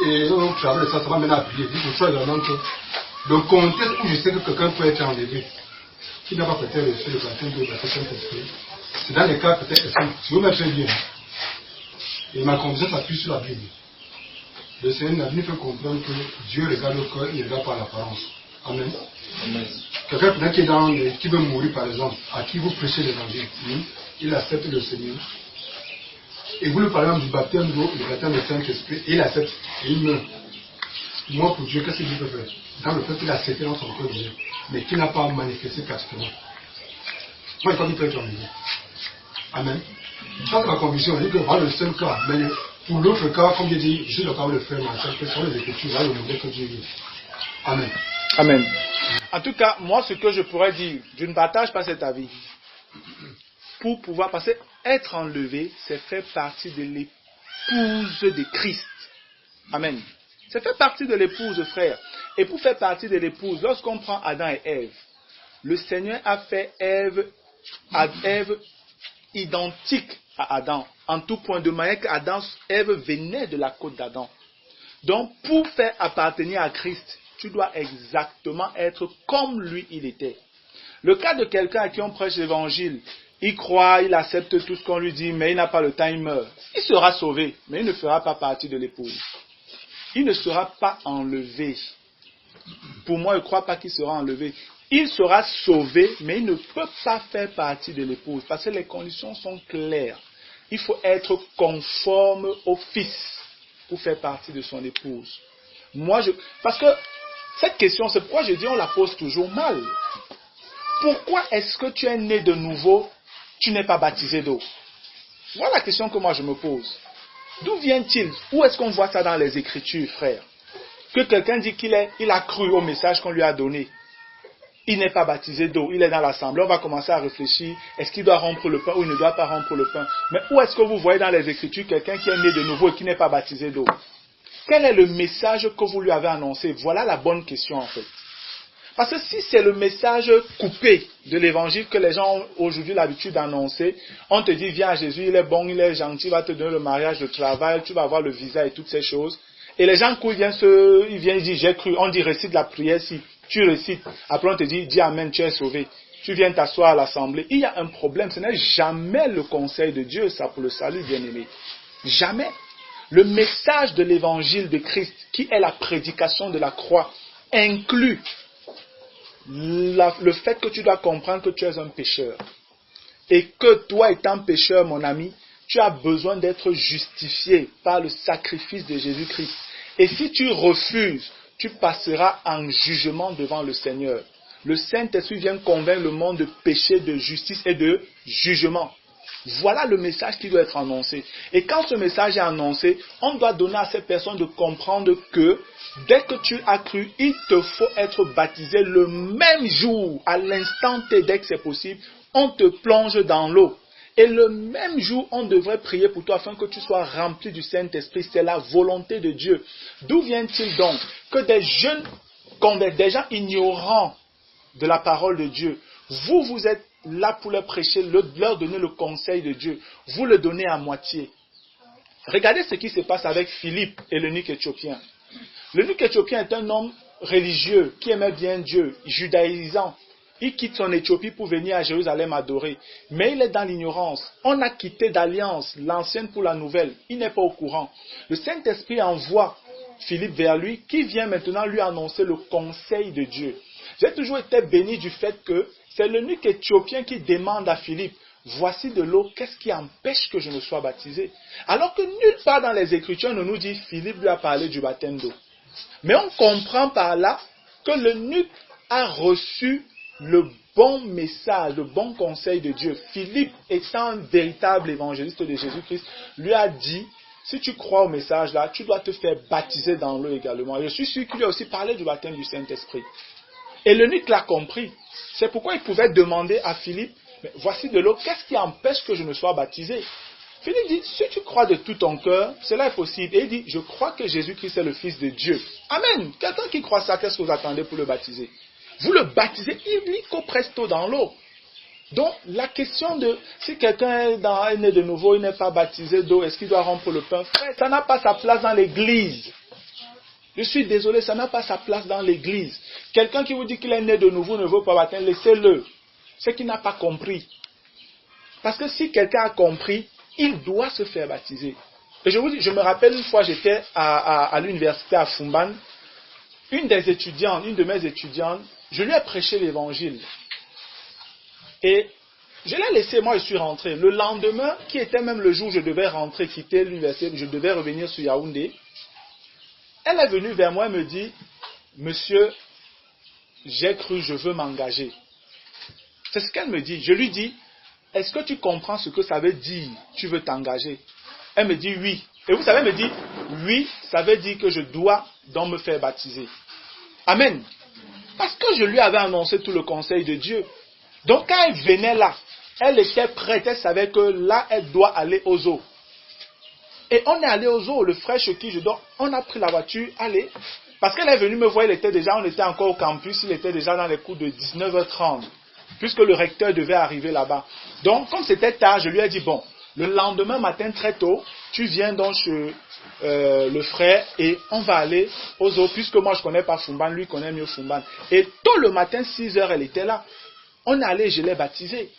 et on travaille ça va maintenant appuyer. Je crois également que le contexte où je sais que quelqu'un peut être enlevé, qui n'a pas peut-être reçu le baptême de la Saint-Esprit, c'est dans les cas peut-être, si vous me faites bien, et ma conviction s'appuie sur la Bible. Le Seigneur n'a fait comprendre que Dieu regarde le cœur, il ne regarde pas l'apparence. Amen. Amen. Quelqu'un qui veut mourir par exemple, à qui vous prêchez l'évangile, il accepte le Seigneur. Et vous lui parlez même du baptême d'eau, du baptême du Saint-Esprit, et il accepte, et il meurt. Moi, pour Dieu, qu'est-ce qu'il peut faire? Dans le fait qu'il a accepté dans son cœur Dieu, mais qu'il n'a pas manifesté pratiquement. Moi, il faut qu'il peut être enlevé. Amen. Ça, c'est ma conviction. Je dis que voilà le seul cas. Mais pour l'autre cas, comme je dis, je suis d'accord avec le frère Marcel, que sur les Écritures, voilà le modèle que Dieu veut. Amen. Amen. En tout cas, moi, ce que je pourrais dire, je ne partage pas cet avis. Pour pouvoir passer, être enlevé, c'est faire partie de l'épouse de Christ. Amen. C'est faire partie de l'épouse, frère. Et pour faire partie de l'épouse, lorsqu'on prend Adam et Ève, le Seigneur a fait Ève identique à Adam, en tout point, de manière qu'Adam, Ève venait de la côte d'Adam. Donc, pour faire appartenir à Christ, tu dois exactement être comme lui il était. Le cas de quelqu'un à qui on prêche l'évangile, il croit, il accepte tout ce qu'on lui dit, mais il n'a pas le temps, il meurt. Il sera sauvé, mais il ne fera pas partie de l'épouse. Il ne sera pas enlevé. Pour moi, je ne crois pas qu'il sera enlevé. Il sera sauvé, mais il ne peut pas faire partie de l'épouse, parce que les conditions sont claires. Il faut être conforme au Fils pour faire partie de son épouse. Parce que cette question, c'est pourquoi je dis on la pose toujours mal. Pourquoi est-ce que tu es né de nouveau, tu n'es pas baptisé d'eau? Voilà la question que moi je me pose. D'où vient-il? Où est-ce qu'on voit ça dans les Écritures, frère? Que quelqu'un dit qu'il a cru au message qu'on lui a donné. Il n'est pas baptisé d'eau, il est dans l'assemblée. On va commencer à réfléchir, est-ce qu'il doit rompre le pain ou il ne doit pas rompre le pain? Mais où est-ce que vous voyez dans les Écritures quelqu'un qui est né de nouveau et qui n'est pas baptisé d'eau? Quel est le message que vous lui avez annoncé? Voilà la bonne question en fait. Parce que si c'est le message coupé de l'évangile que les gens ont aujourd'hui l'habitude d'annoncer, on te dit viens à Jésus, il est bon, il est gentil, il va te donner le mariage, le travail, tu vas avoir le visa et toutes ces choses. Et les gens ils viennent dire j'ai cru, on dit récite la prière si tu récites, après on te dit dis amen, tu es sauvé. Tu viens t'asseoir à l'assemblée. Il y a un problème, ce n'est jamais le conseil de Dieu ça pour le salut bien-aimé. Jamais. Le message de l'évangile de Christ, qui est la prédication de la croix, inclut le fait que tu dois comprendre que tu es un pécheur. Et que toi étant pécheur, mon ami, tu as besoin d'être justifié par le sacrifice de Jésus-Christ. Et si tu refuses, tu passeras en jugement devant le Seigneur. Le Saint-Esprit vient convaincre le monde de péché, de justice et de jugement. Voilà le message qui doit être annoncé. Et quand ce message est annoncé, on doit donner à ces personnes de comprendre que dès que tu as cru, il te faut être baptisé le même jour, à l'instant T, dès que c'est possible, on te plonge dans l'eau. Et le même jour, on devrait prier pour toi afin que tu sois rempli du Saint-Esprit. C'est la volonté de Dieu. D'où vient-il donc que des jeunes convertis, des gens ignorants de la parole de Dieu, vous êtes là pour leur prêcher, leur donner le conseil de Dieu. Vous le donnez à moitié. Regardez ce qui se passe avec Philippe et l'eunuque éthiopien. L'eunuque éthiopien est un homme religieux qui aimait bien Dieu, judaïsant. Il quitte son Éthiopie pour venir à Jérusalem adorer. Mais il est dans l'ignorance. On a quitté d'alliance, l'ancienne pour la nouvelle. Il n'est pas au courant. Le Saint-Esprit envoie Philippe vers lui, qui vient maintenant lui annoncer le conseil de Dieu. J'ai toujours été béni du fait que c'est l'eunuque éthiopien qui demande à Philippe, voici de l'eau, qu'est-ce qui empêche que je ne sois baptisé? Alors que nulle part dans les Écritures ne nous dit, Philippe lui a parlé du baptême d'eau. Mais on comprend par là que l'eunuque a reçu le bon message, le bon conseil de Dieu. Philippe, étant un véritable évangéliste de Jésus-Christ, lui a dit, si tu crois au message là, tu dois te faire baptiser dans l'eau également. Et je suis sûr qu'il lui a aussi parlé du baptême du Saint-Esprit. Et l'eunuque l'a compris. C'est pourquoi il pouvait demander à Philippe, voici de l'eau, qu'est-ce qui empêche que je ne sois baptisé? Philippe dit, si tu crois de tout ton cœur, cela est possible. Et il dit, je crois que Jésus-Christ est le Fils de Dieu. Amen. Quelqu'un qui croit ça, qu'est-ce que vous attendez pour le baptiser? Vous le baptisez illico presto dans l'eau. Donc, la question de si quelqu'un est né de nouveau, il n'est pas baptisé d'eau, est-ce qu'il doit rompre le pain? Frère, ça n'a pas sa place dans l'église. Je suis désolé, ça n'a pas sa place dans l'église. Quelqu'un qui vous dit qu'il est né de nouveau ne veut pas baptiser, laissez-le. C'est qu'il n'a pas compris. Parce que si quelqu'un a compris, il doit se faire baptiser. Et je vous dis, je me rappelle une fois, j'étais à l'université à Fumban, une de mes étudiantes, je lui ai prêché l'évangile. Et je l'ai laissé, moi je suis rentré. Le lendemain, qui était même le jour où je devais rentrer, quitter l'université, je devais revenir sur Yaoundé, elle est venue vers moi et me dit, monsieur, j'ai cru, je veux m'engager. C'est ce qu'elle me dit. Je lui dis, est-ce que tu comprends ce que ça veut dire, tu veux t'engager? Elle me dit oui. Et vous savez, elle me dit, oui, ça veut dire que je dois donc me faire baptiser. Amen. Parce que je lui avais annoncé tout le conseil de Dieu. Donc quand elle venait là, elle était prête, elle savait que là, elle doit aller aux eaux. Et on est allé aux eaux, le frère chez qui je dors, on a pris la voiture, allez. Parce qu'elle est venue me voir, on était encore au campus, il était déjà dans les coups de 19h30. Puisque le recteur devait arriver là-bas. Donc, comme c'était tard, je lui ai dit, bon, le lendemain matin très tôt, tu viens donc chez le frère et on va aller aux eaux, puisque moi je ne connais pas Fumban, lui connaît mieux Fumban. Et tôt le matin, 6h, elle était là. On est allé, je l'ai baptisée.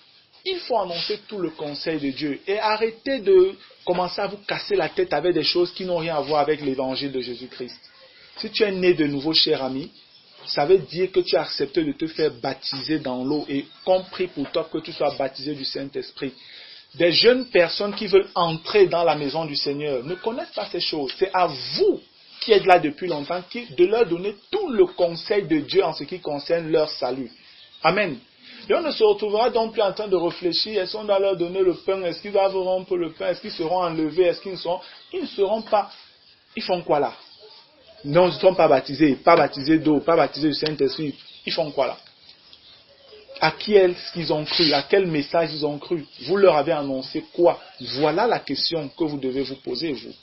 Il faut annoncer tout le conseil de Dieu et arrêter de commencer à vous casser la tête avec des choses qui n'ont rien à voir avec l'évangile de Jésus-Christ. Si tu es né de nouveau, cher ami, ça veut dire que tu as accepté de te faire baptiser dans l'eau et compris pour toi que tu sois baptisé du Saint-Esprit. Des jeunes personnes qui veulent entrer dans la maison du Seigneur ne connaissent pas ces choses. C'est à vous qui êtes là depuis longtemps de leur donner tout le conseil de Dieu en ce qui concerne leur salut. Amen. Et on ne se retrouvera donc plus en train de réfléchir, est-ce qu'on doit leur donner le pain, est-ce qu'ils doivent rompre le pain, est-ce qu'ils seront enlevés, est-ce qu'ils ne seront... Ils ne seront pas... Ils font quoi là? Non, ils ne sont pas baptisés d'eau, pas baptisés du Saint-Esprit. Ils font quoi là? À qui est-ce qu'ils ont cru? À quel message ils ont cru? Vous leur avez annoncé quoi? Voilà la question que vous devez vous poser, vous.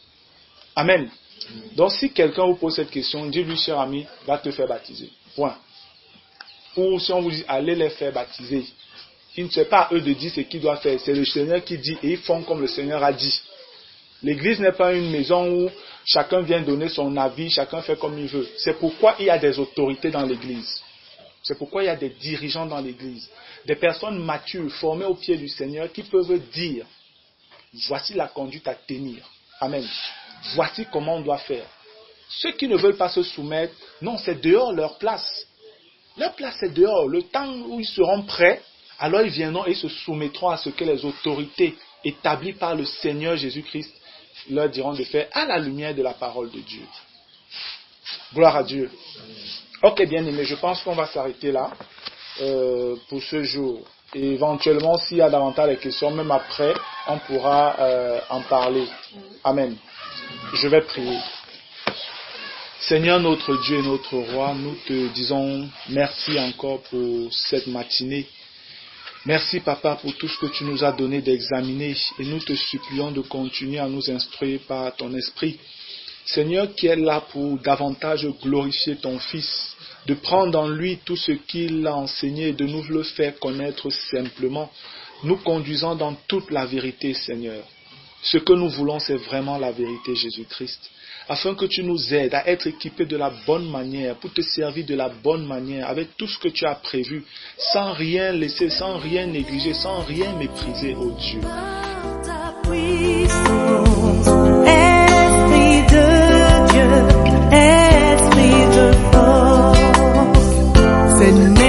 Amen. Donc si quelqu'un vous pose cette question, dis-lui, cher ami, va te faire baptiser. Point. Ou si on vous dit, allez les faire baptiser. Il ne c'est pas à eux de dire ce qu'ils doivent faire. C'est le Seigneur qui dit et ils font comme le Seigneur a dit. L'église n'est pas une maison où chacun vient donner son avis, chacun fait comme il veut. C'est pourquoi il y a des autorités dans l'église. C'est pourquoi il y a des dirigeants dans l'église. Des personnes matures, formées au pied du Seigneur, qui peuvent dire, voici la conduite à tenir. Amen. voici comment on doit faire. Ceux qui ne veulent pas se soumettre, non, c'est dehors leur place. Leur place est dehors. Le temps où ils seront prêts, alors ils viendront et se soumettront à ce que les autorités établies par le Seigneur Jésus-Christ leur diront de faire à la lumière de la parole de Dieu. Gloire à Dieu. Ok, bien aimé, je pense qu'on va s'arrêter là pour ce jour. Et éventuellement, s'il y a davantage de questions, même après, on pourra en parler. Amen. Je vais prier. Seigneur notre Dieu et notre Roi, nous te disons merci encore pour cette matinée. Merci Papa pour tout ce que tu nous as donné d'examiner et nous te supplions de continuer à nous instruire par ton esprit. Seigneur qui est là pour davantage glorifier ton Fils, de prendre en lui tout ce qu'il a enseigné et de nous le faire connaître simplement, nous conduisant dans toute la vérité Seigneur. Ce que nous voulons c'est vraiment la vérité Jésus-Christ. Afin que tu nous aides à être équipés de la bonne manière, pour te servir de la bonne manière, avec tout ce que tu as prévu, sans rien laisser, sans rien négliger, sans rien mépriser, ô Dieu. Esprit de Dieu, esprit de force, Seigneur.